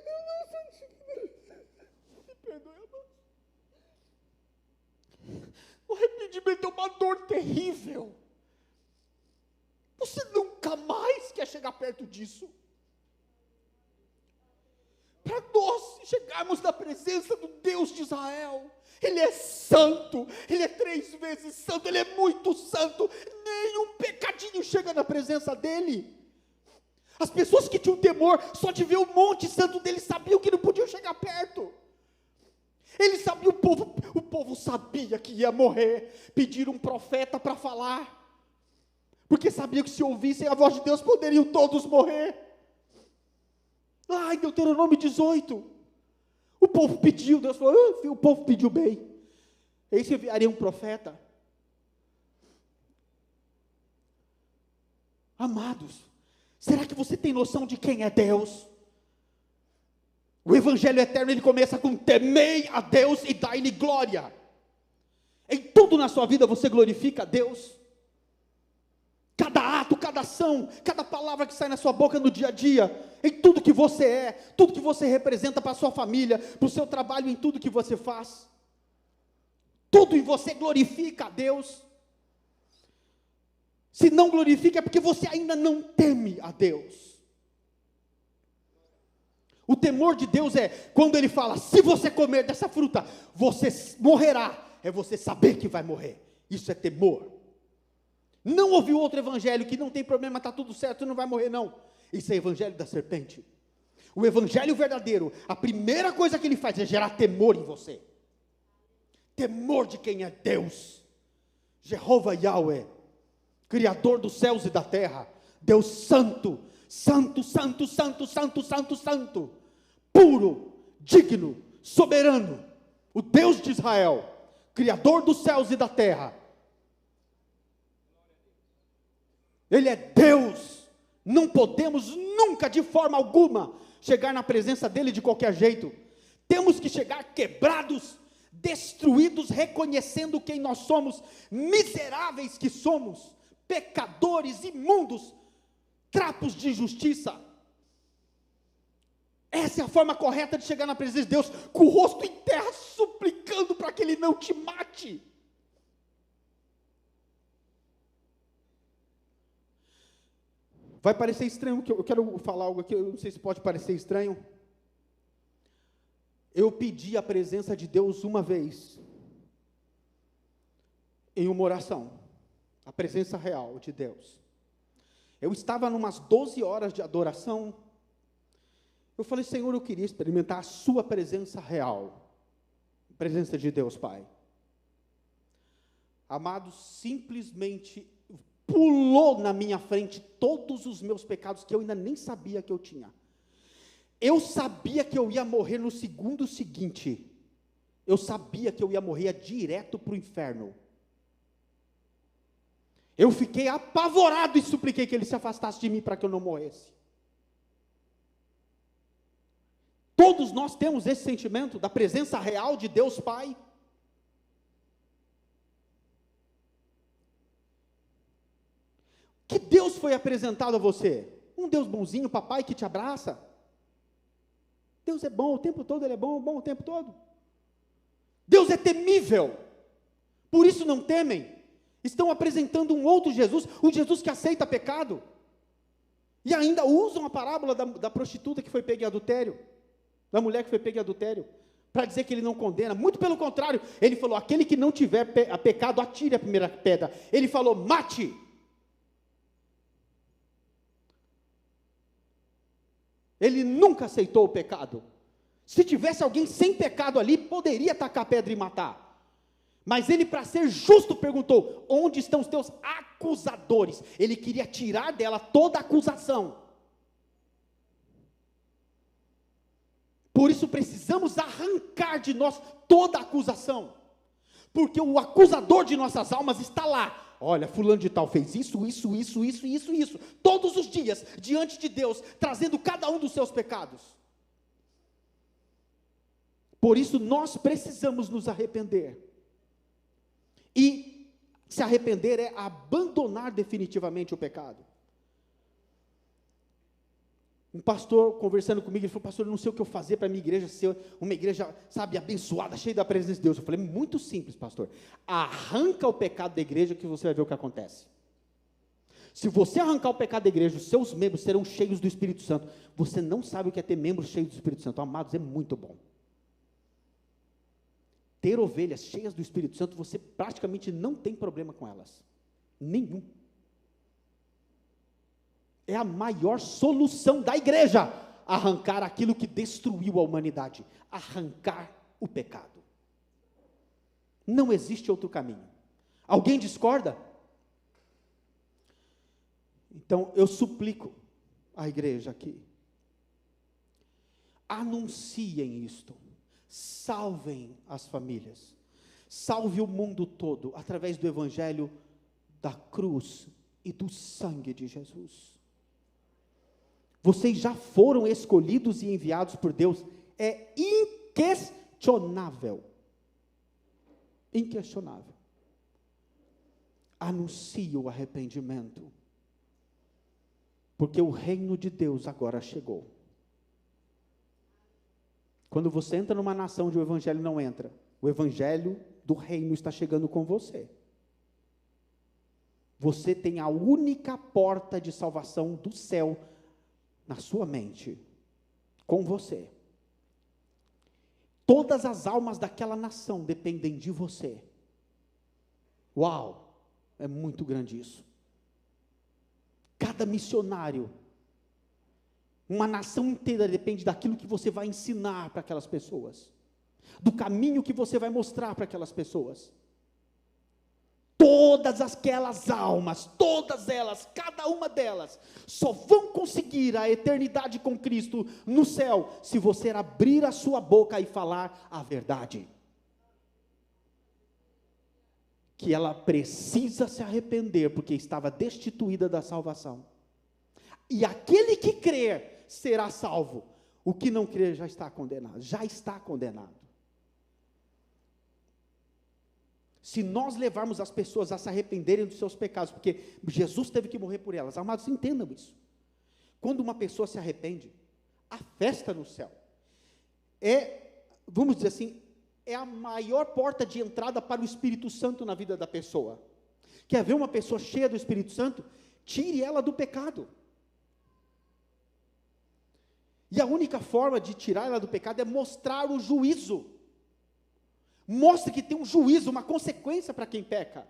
Eu não senti que Deus me perdoe, amor. O arrependimento é uma dor terrível. Você nunca mais quer chegar perto disso. Para nós chegarmos na presença do Deus de Israel, Ele é santo, Ele é 3 vezes santo, Ele é muito santo, nenhum pecadinho chega na presença dEle. As pessoas que tinham temor, só de ver o monte santo dEle, sabiam que não podiam chegar perto. Ele sabia, o povo sabia que ia morrer, pediram um profeta para falar, porque sabiam que se ouvissem a voz de Deus, poderiam todos morrer. Ai, Deuteronômio 18, o povo pediu, Deus falou, o povo pediu bem, eis que enviaria um profeta. Amados, será que você tem noção de quem é Deus? O evangelho eterno, ele começa com: temei a Deus e dai-lhe glória. Em tudo na sua vida você glorifica a Deus. Cada ato, cada ação, cada palavra que sai na sua boca no dia a dia, em tudo que você é, tudo que você representa para a sua família, para o seu trabalho, em tudo que você faz. Tudo em você glorifica a Deus. Se não glorifica é porque você ainda não teme a Deus. O temor de Deus é quando Ele fala: se você comer dessa fruta, você morrerá. É você saber que vai morrer. Isso é temor. Não ouviu outro evangelho que não tem problema, está tudo certo, não vai morrer não. Isso é evangelho da serpente. O evangelho verdadeiro, a primeira coisa que ele faz é gerar temor em você. Temor de quem é Deus. Jeová Yahweh, Criador dos céus e da terra. Deus santo, santo, santo, santo, santo, santo, santo. Puro, digno, soberano. O Deus de Israel, Criador dos céus e da terra. Ele é Deus. Não podemos nunca, de forma alguma, chegar na presença dele de qualquer jeito. Temos que chegar quebrados, destruídos, reconhecendo quem nós somos, miseráveis que somos, pecadores, imundos, trapos de justiça. Essa é a forma correta de chegar na presença de Deus, com o rosto em terra, suplicando para que Ele não te mate. Vai parecer estranho, que eu quero falar algo aqui, eu não sei se pode parecer estranho. Eu pedi a presença de Deus uma vez, em uma oração, a presença real de Deus. Eu estava numas 12 horas de adoração, eu falei: Senhor, eu queria experimentar a sua presença real, a presença de Deus Pai. Amados, simplesmente pulou na minha frente todos os meus pecados que eu ainda nem sabia que eu tinha. Eu sabia que eu ia morrer no segundo seguinte. Eu sabia que eu ia morrer direto para o inferno. Eu fiquei apavorado e supliquei que Ele se afastasse de mim para que eu não morresse. Todos nós temos esse sentimento da presença real de Deus Pai. Que Deus foi apresentado a você? Um Deus bonzinho, papai que te abraça. Deus é bom o tempo todo, Ele é bom o tempo todo. Deus é temível, por isso não temem. Estão apresentando um outro Jesus, um Jesus que aceita pecado. E ainda usam a parábola da prostituta que foi pega em adultério, da mulher que foi pega em adultério, para dizer que Ele não condena. Muito pelo contrário, Ele falou: aquele que não tiver pecado, atire a primeira pedra. Ele falou: mate. Ele nunca aceitou o pecado. Se tivesse alguém sem pecado ali, poderia tacar a pedra e matar. Mas ele, para ser justo, perguntou: onde estão os teus acusadores? Ele queria tirar dela toda a acusação. Por isso precisamos arrancar de nós toda a acusação. Porque o acusador de nossas almas está lá. Olha, fulano de tal fez isso, todos os dias, diante de Deus, trazendo cada um dos seus pecados. Por isso nós precisamos nos arrepender. E se arrepender é abandonar definitivamente o pecado. Um pastor conversando comigo, ele falou: pastor, eu não sei o que eu fazer para a minha igreja ser uma igreja, sabe, abençoada, cheia da presença de Deus. Eu falei: muito simples, pastor. Arranca o pecado da igreja que você vai ver o que acontece. Se você arrancar o pecado da igreja, os seus membros serão cheios do Espírito Santo. Você não sabe o que é ter membros cheios do Espírito Santo. Amados, é muito bom. Ter ovelhas cheias do Espírito Santo, você praticamente não tem problema com elas. Nenhum. É a maior solução da igreja, arrancar aquilo que destruiu a humanidade, arrancar o pecado. Não existe outro caminho. Alguém discorda? Então eu suplico à igreja aqui, anunciem isto, salvem as famílias, salve o mundo todo, através do evangelho da cruz e do sangue de Jesus. Vocês já foram escolhidos e enviados por Deus é inquestionável. Inquestionável. Anuncie o arrependimento, porque o reino de Deus agora chegou. Quando você entra numa nação onde o evangelho não entra, o evangelho do reino está chegando com você. Você tem a única porta de salvação do céu na sua mente, com você. Todas as almas daquela nação dependem de você. Uau, é muito grande isso. Cada missionário, uma nação inteira depende daquilo que você vai ensinar para aquelas pessoas, do caminho que você vai mostrar para aquelas pessoas. Todas aquelas almas, todas elas, cada uma delas, só vão conseguir a eternidade com Cristo no céu, se você abrir a sua boca e falar a verdade. Que ela precisa se arrepender, porque estava destituída da salvação. E aquele que crer será salvo. O que não crer já está condenado. Já está condenado. Se nós levarmos as pessoas a se arrependerem dos seus pecados, porque Jesus teve que morrer por elas, amados, entendam isso. Quando uma pessoa se arrepende, a festa no céu vamos dizer assim, é a maior porta de entrada para o Espírito Santo na vida da pessoa. Quer ver uma pessoa cheia do Espírito Santo? Tire ela do pecado. E a única forma de tirar ela do pecado é mostrar o juízo. Mostre que tem um juízo, uma consequência para quem peca.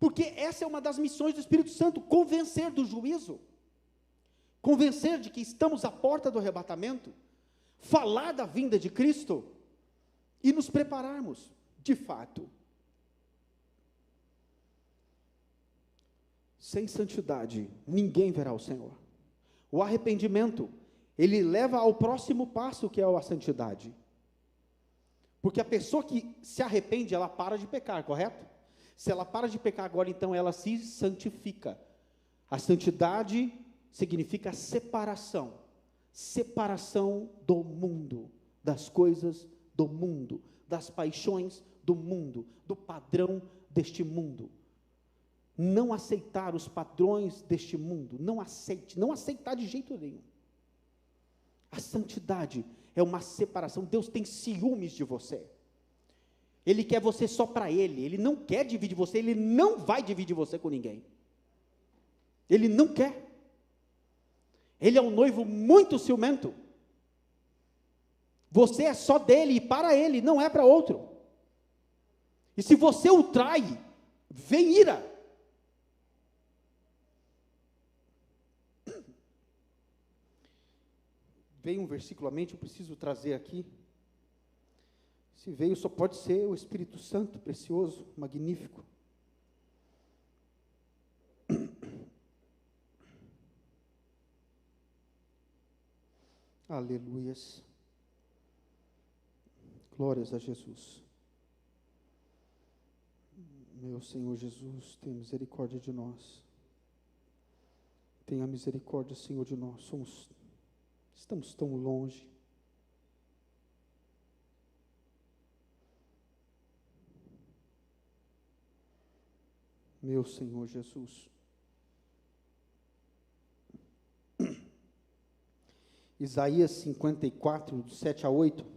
Porque essa é uma das missões do Espírito Santo, convencer do juízo. Convencer de que estamos à porta do arrebatamento, falar da vinda de Cristo e nos prepararmos, de fato. Sem santidade, ninguém verá o Senhor. O arrependimento, ele leva ao próximo passo, que é a santidade. Porque a pessoa que se arrepende, ela para de pecar, correto? Se ela para de pecar agora, então ela se santifica. A santidade significa separação. Separação do mundo, das coisas do mundo, das paixões do mundo, do padrão deste mundo. Não aceitar os padrões deste mundo, não aceitar de jeito nenhum. A santidade é uma separação. Deus tem ciúmes de você. Ele quer você só para Ele. Ele não quer dividir você. Ele não vai dividir você com ninguém. Ele não quer. Ele é um noivo muito ciumento. Você é só dele e para Ele, não é para outro. E se você o trai, vem ira. Veio um versículo à mente, eu preciso trazer aqui. Se veio, só pode ser o Espírito Santo, precioso, magnífico. Aleluias. Glórias a Jesus. Meu Senhor Jesus, tenha misericórdia de nós. Tenha misericórdia, Senhor, de nós. Estamos tão longe. Meu Senhor Jesus. Isaías 54, do 7 a 8.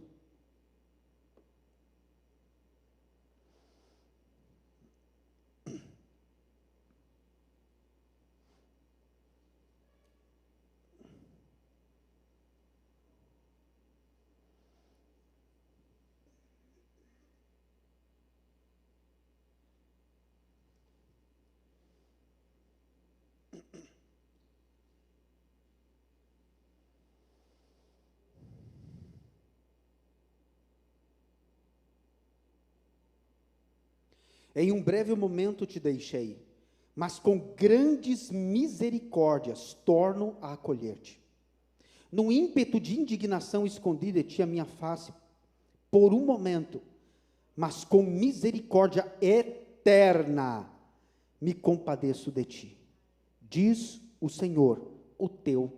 Em um breve momento te deixei, mas com grandes misericórdias torno a acolher-te. No ímpeto de indignação escondi de ti a minha face por um momento, mas com misericórdia eterna me compadeço de ti, diz o Senhor, o teu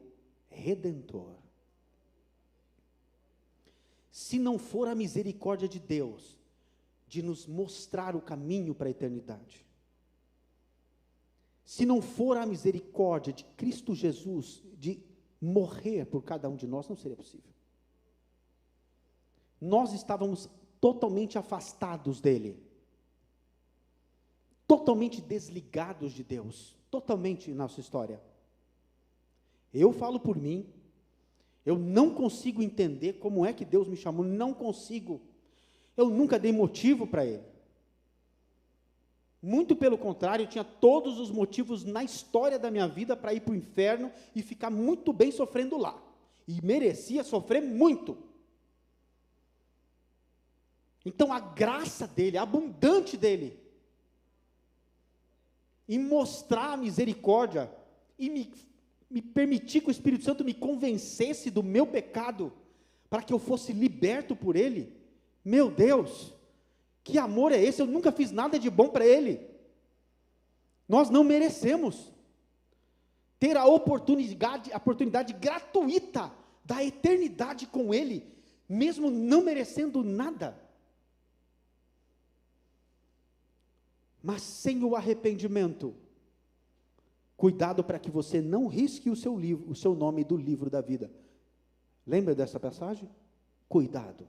Redentor. se não for a misericórdia de Deus, de nos mostrar o caminho para a eternidade, se não for a misericórdia de Cristo Jesus, de morrer por cada um de nós, não seria possível. Nós estávamos totalmente afastados dele, totalmente desligados de Deus, totalmente nossa história. Eu falo por mim, eu não consigo entender como é que Deus me chamou, não consigo. Eu nunca dei motivo para ele. Muito pelo contrário, eu tinha todos os motivos na história da minha vida para ir para o inferno e ficar muito bem sofrendo lá. E merecia sofrer muito. Então a graça dele, a abundante dele, em mostrar a misericórdia, e me permitir que o Espírito Santo me convencesse do meu pecado, para que eu fosse liberto por ele. Meu Deus, que amor é esse? Eu nunca fiz nada de bom para ele. Nós não merecemos ter a oportunidade gratuita da eternidade com ele, mesmo não merecendo nada. Mas sem o arrependimento, cuidado para que você não risque o seu nome do livro da vida. Lembra dessa passagem? Cuidado.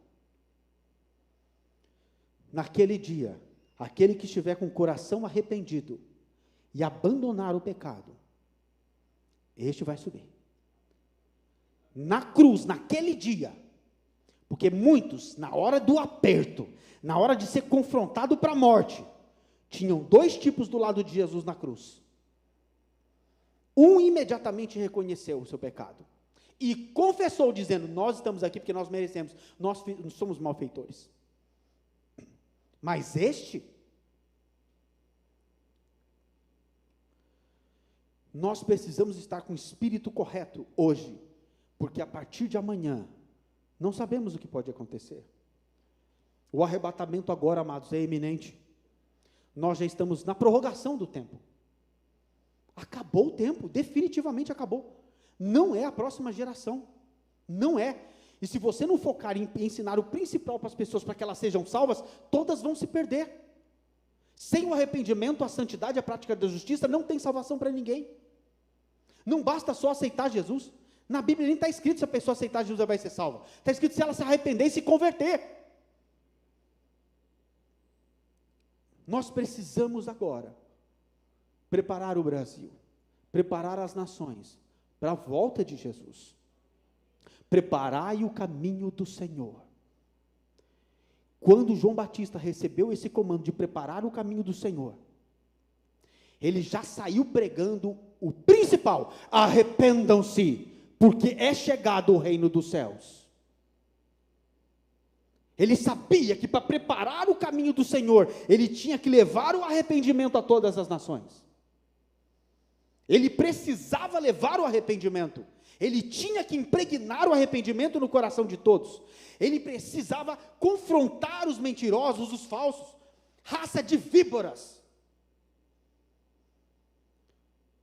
Naquele dia, aquele que estiver com o coração arrependido e abandonar o pecado, este vai subir. Na cruz, naquele dia, porque muitos, na hora do aperto, na hora de ser confrontado para a morte, tinham dois tipos do lado de Jesus na cruz. Um imediatamente reconheceu o seu pecado e confessou, dizendo: nós estamos aqui porque nós merecemos, nós somos malfeitores. Mas nós precisamos estar com o espírito correto hoje, porque a partir de amanhã, não sabemos o que pode acontecer. O arrebatamento agora, amados, é iminente. Nós já estamos na prorrogação do tempo. Acabou o tempo, definitivamente acabou. Não é a próxima geração, não é. E se você não focar em ensinar o principal para as pessoas, para que elas sejam salvas, todas vão se perder. Sem o arrependimento, a santidade, a prática da justiça, não tem salvação para ninguém. Não basta só aceitar Jesus. Na Bíblia nem está escrito se a pessoa aceitar Jesus, ela vai ser salva. Está escrito se ela se arrepender e se converter. Nós precisamos agora preparar o Brasil, preparar as nações para a volta de Jesus. Preparai o caminho do Senhor. Quando João Batista recebeu esse comando de preparar o caminho do Senhor, ele já saiu pregando o principal: arrependam-se, porque é chegado o reino dos céus. Ele sabia que para preparar o caminho do Senhor, ele tinha que levar o arrependimento a todas as nações. Ele precisava levar o arrependimento. Ele tinha que impregnar o arrependimento no coração de todos. Ele precisava confrontar os mentirosos, os falsos, raça de víboras.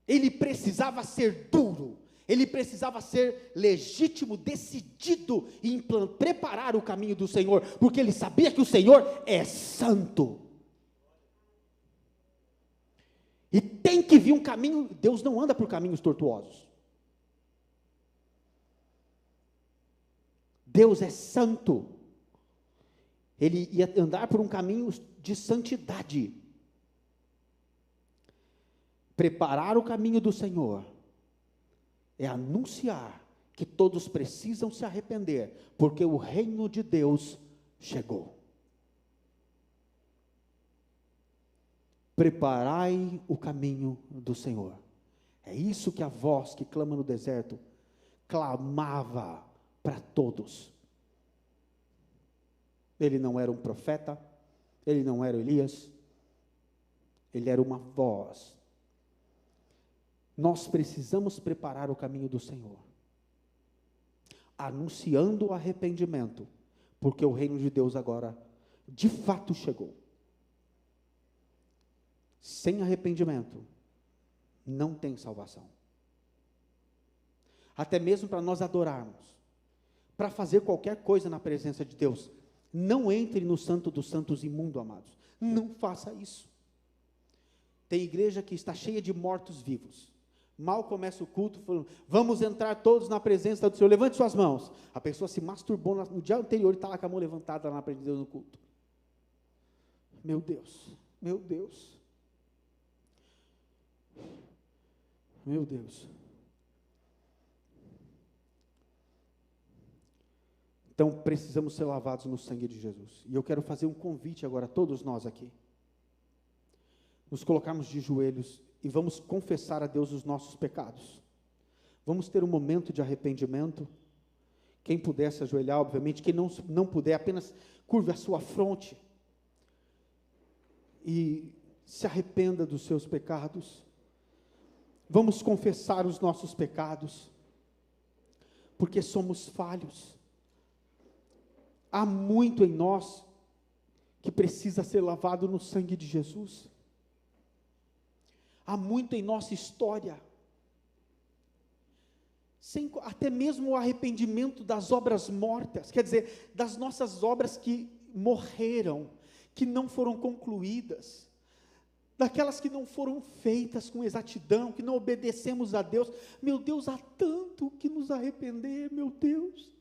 Ele precisava ser duro. Ele precisava ser legítimo, decidido em preparar o caminho do Senhor, porque ele sabia que o Senhor é santo. E tem que vir um caminho. Deus não anda por caminhos tortuosos. Deus é santo. Ele ia andar por um caminho de santidade. Preparar o caminho do Senhor é anunciar que todos precisam se arrepender, porque o reino de Deus chegou. Preparai o caminho do Senhor. É isso que a voz que clama no deserto clamava para todos. Ele não era um profeta, ele não era Elias, ele era uma voz. Nós precisamos preparar o caminho do Senhor, anunciando o arrependimento, porque o reino de Deus agora, de fato, chegou. Sem arrependimento, não tem salvação. Até mesmo para nós adorarmos, para fazer qualquer coisa na presença de Deus. Não entre no santo dos santos imundo, amados. Não faça isso. Tem igreja que está cheia de mortos-vivos. Mal começa o culto, falando, vamos entrar todos na presença do Senhor, levante suas mãos. A pessoa se masturbou no dia anterior e está lá com a mão levantada lá na presença de Deus no culto. Meu Deus, meu Deus. Meu Deus. Então, precisamos ser lavados no sangue de Jesus. E eu quero fazer um convite agora a todos nós aqui. Nos colocarmos de joelhos e vamos confessar a Deus os nossos pecados. Vamos ter um momento de arrependimento. Quem puder se ajoelhar, obviamente. Quem não puder, apenas curve a sua fronte. E se arrependa dos seus pecados. Vamos confessar os nossos pecados. Porque somos falhos. Há muito em nós que precisa ser lavado no sangue de Jesus. Há muito em nossa história, até mesmo o arrependimento das obras mortas, quer dizer, das nossas obras que morreram, que não foram concluídas, daquelas que não foram feitas com exatidão, que não obedecemos a Deus. Meu Deus, há tanto que nos arrepender, meu Deus.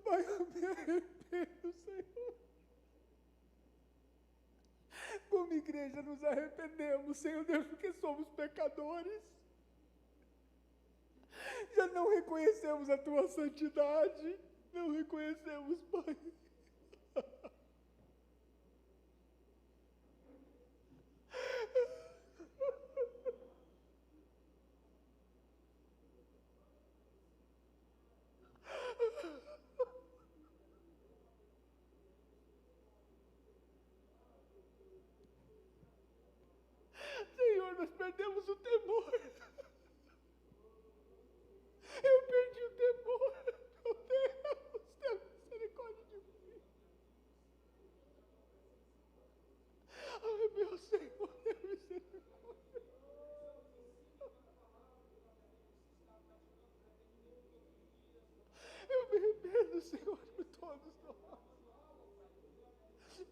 Pai, eu me arrependo, Senhor. Como igreja nos arrependemos, Senhor Deus, porque somos pecadores. Já não reconhecemos a Tua santidade, não reconhecemos, Pai. Senhor, nós perdemos o temor. Eu perdi o temor. Meu Deus, tenha misericórdia de mim. Ai, meu Senhor, tenha misericórdia. Eu me arrependo, Senhor, por todos nós.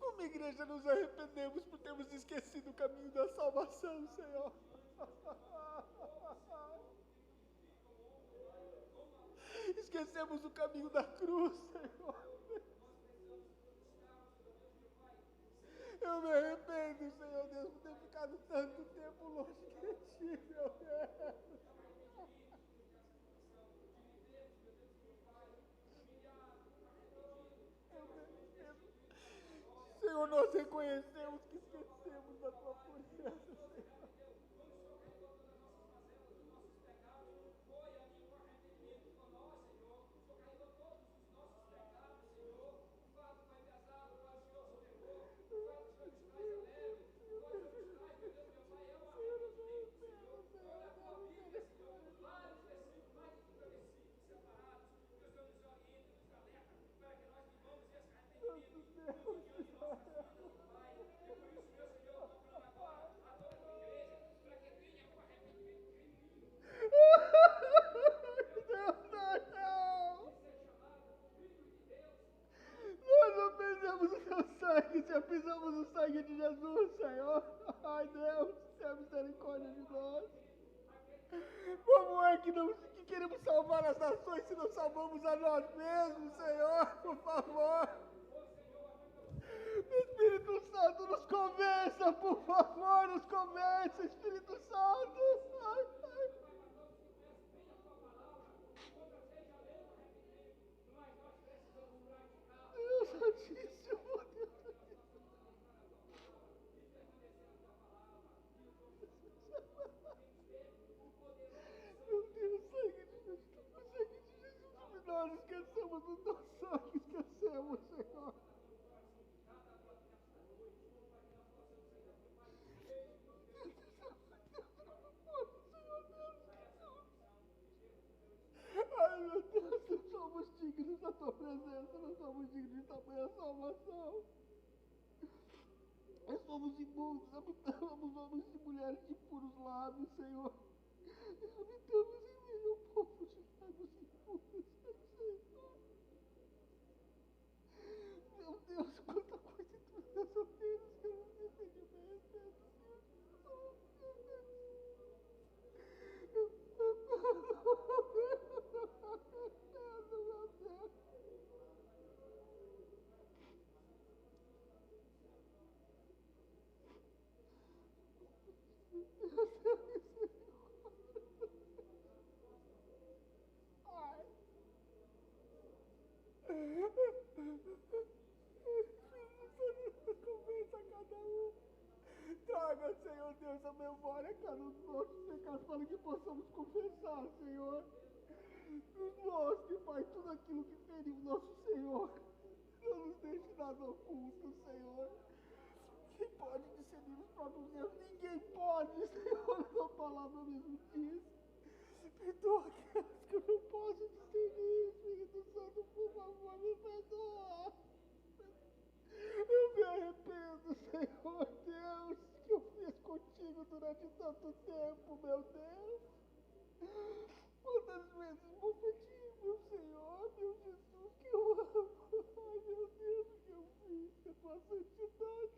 Como igreja nos arrependemos por termos esquecido o caminho da salvação, Senhor. Esquecemos o caminho da cruz, Senhor. Eu me arrependo, Senhor Deus, por ter ficado tanto tempo longe de Ti, meu Deus. Senhor, nós reconhecemos que esquecemos da Tua presença, Senhor. Já pisamos o sangue de Jesus, Senhor. Ai, Deus, tenha misericórdia de nós. Como é que queremos salvar as nações se não salvamos a nós mesmos, Senhor? Por favor. Espírito Santo, nos convença, por favor, nos convença, Espírito Santo. Ai, ai. Deus Santíssimo, Deus. Meu Deus, sangue de Jesus, nós esquecemos do teu sangue, esquecemos, Senhor. Ai, meu Deus, não somos dignos da tua presença, não somos dignos de tamanha salvação. homens imundos, habitamos homens e mulheres de puros lábios, Senhor. Habitamos em meio ao povo de lábios impuros, Senhor. Meu Deus, quanta coisa tu nos solteiros que eu não sei entendimento, Senhor. Convença cada um. Traga, Senhor Deus, a memória, cada um dos nossos pecados, para que possamos confessar, Senhor. Nos mostre, Pai, tudo aquilo que feriu nosso Senhor. Não nos deixe nada oculto, Senhor. Quem pode discernir os próprios erros? Ninguém pode, Senhor. A palavra mesmo diz. Perdoa aqueles que eu não posso discernir, Espírito Santo, por favor, me perdoa. Eu me arrependo, Senhor Deus, que eu fiz contigo durante tanto tempo, meu Deus. Quantas vezes bofeti, meu Senhor, meu Jesus, que eu amo. Ai, meu Deus, o que eu fiz, a tua santidade.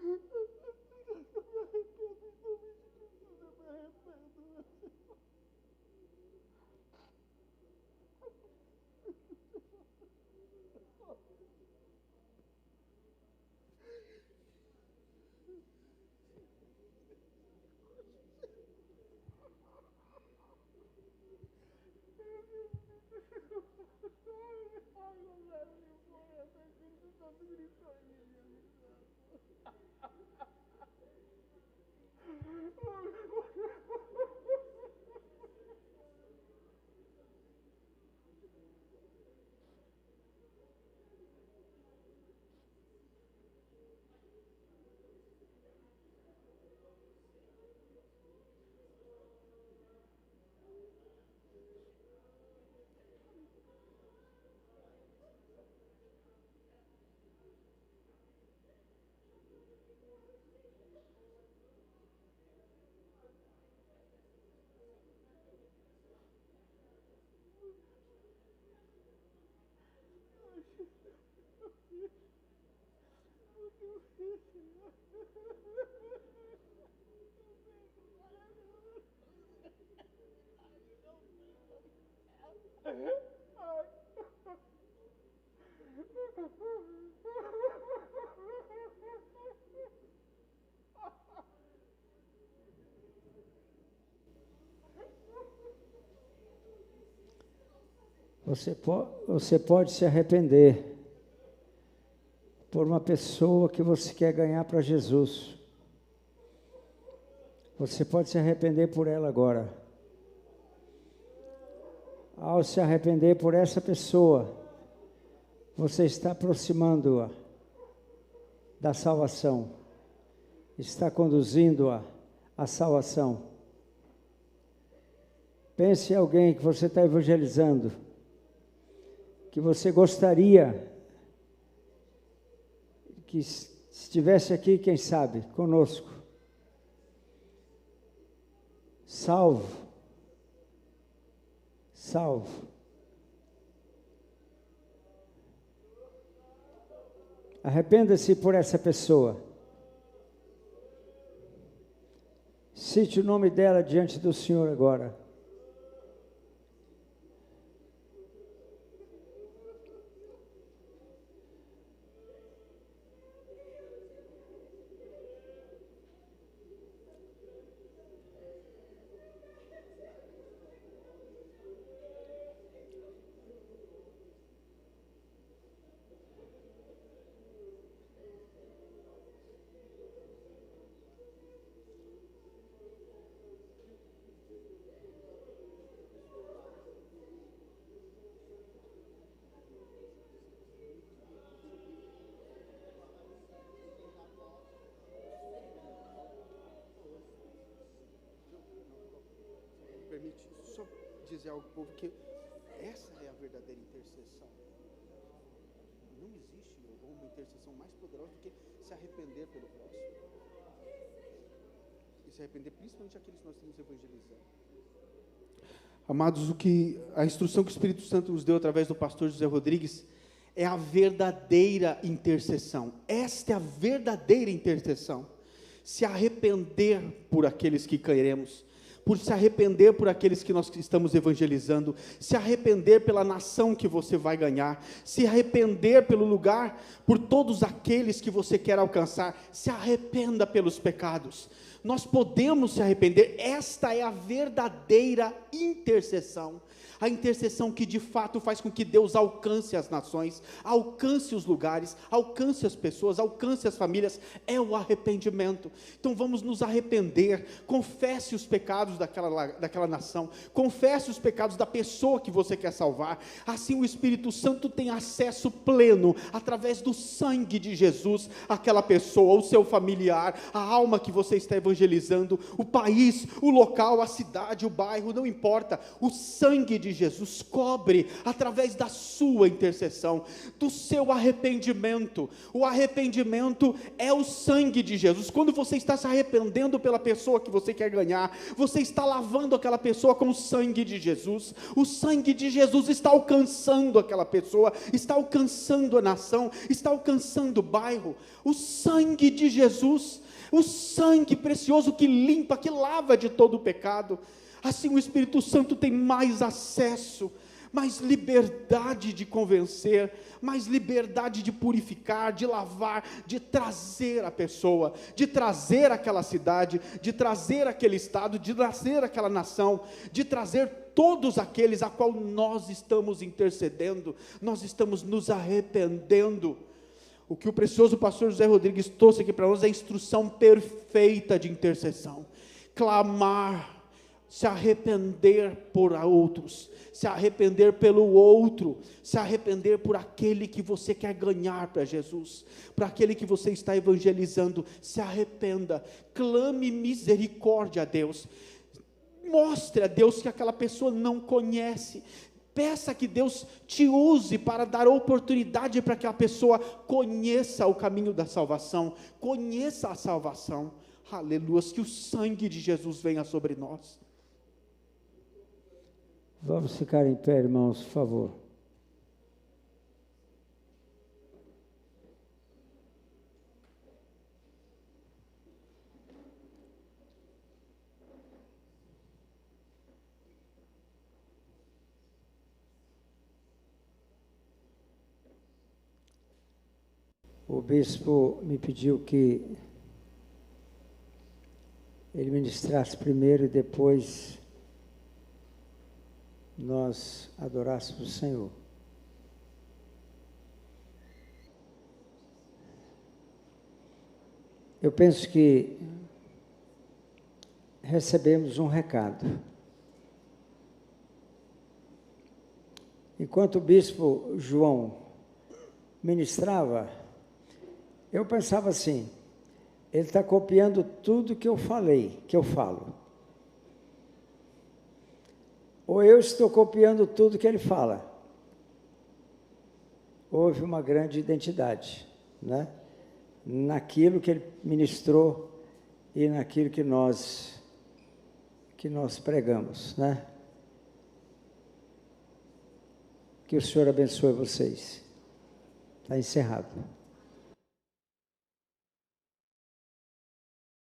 Eu me arrependo, em nome de Jesus, eu me arrependo, meu Senhor. Ai, não leve me embora, meu Espírito Santo gritou em mim, Você pode se arrepender por uma pessoa que você quer ganhar para Jesus. Você pode se arrepender por ela agora. Ao se arrepender por essa pessoa, você está aproximando-a da salvação, está conduzindo-a à salvação. Pense em alguém que você está evangelizando, que você gostaria que estivesse aqui, quem sabe, conosco. Salvo. Arrependa-se por essa pessoa. Cite o nome dela diante do Senhor agora. Permite só dizer algo, povo, que essa é a verdadeira intercessão. Não existe uma intercessão mais poderosa do que se arrepender pelo próximo. E se arrepender principalmente aqueles que nós estamos evangelizando. Amados, a instrução que o Espírito Santo nos deu através do pastor José Rodrigues é a verdadeira intercessão. Esta é a verdadeira intercessão. Se arrepender por aqueles que queremos, por se arrepender por aqueles que nós estamos evangelizando, se arrepender pela nação que você vai ganhar, se arrepender pelo lugar, por todos aqueles que você quer alcançar, se arrependa pelos pecados. Nós podemos se arrepender. Esta é a verdadeira intercessão. A intercessão que de fato faz com que Deus alcance as nações, alcance os lugares, alcance as pessoas, alcance as famílias, é o arrependimento. Então vamos nos arrepender, confesse os pecados daquela nação, confesse os pecados da pessoa que você quer salvar, assim o Espírito Santo tem acesso pleno, através do sangue de Jesus, àquela pessoa, o seu familiar, a alma que você está evangelizando, o país, o local, a cidade, o bairro, não importa, o sangue de Jesus cobre através da sua intercessão, do seu arrependimento. O arrependimento é o sangue de Jesus. Quando você está se arrependendo pela pessoa que você quer ganhar, você está lavando aquela pessoa com o sangue de Jesus. O sangue de Jesus está alcançando aquela pessoa, está alcançando a nação, está alcançando o bairro. O sangue de Jesus, o sangue precioso que limpa, que lava de todo o pecado. Assim o Espírito Santo tem mais acesso, mais liberdade de convencer, mais liberdade de purificar, de lavar, de trazer a pessoa, de trazer aquela cidade, de trazer aquele estado, de trazer aquela nação, de trazer todos aqueles a qual nós estamos intercedendo, nós estamos nos arrependendo. O que o precioso pastor José Rodrigues trouxe aqui para nós é a instrução perfeita de intercessão. Clamar, se arrepender por outros, se arrepender pelo outro, se arrepender por aquele que você quer ganhar para Jesus, para aquele que você está evangelizando. Se arrependa, clame misericórdia a Deus, mostre a Deus que aquela pessoa não conhece, peça que Deus te use para dar oportunidade para que a pessoa conheça o caminho da salvação, conheça a salvação. Aleluia, que o sangue de Jesus venha sobre nós. Vamos ficar em pé, irmãos, por favor. O bispo me pediu que ele ministrasse primeiro e depois nós adorássemos o Senhor. Eu penso que recebemos um recado. Enquanto o bispo João ministrava, eu pensava assim, ele está copiando tudo que eu falei, que eu falo. Ou eu estou copiando tudo que ele fala. Houve uma grande identidade, né? Naquilo que ele ministrou e naquilo que nós pregamos, né? Que o Senhor abençoe vocês. Está encerrado.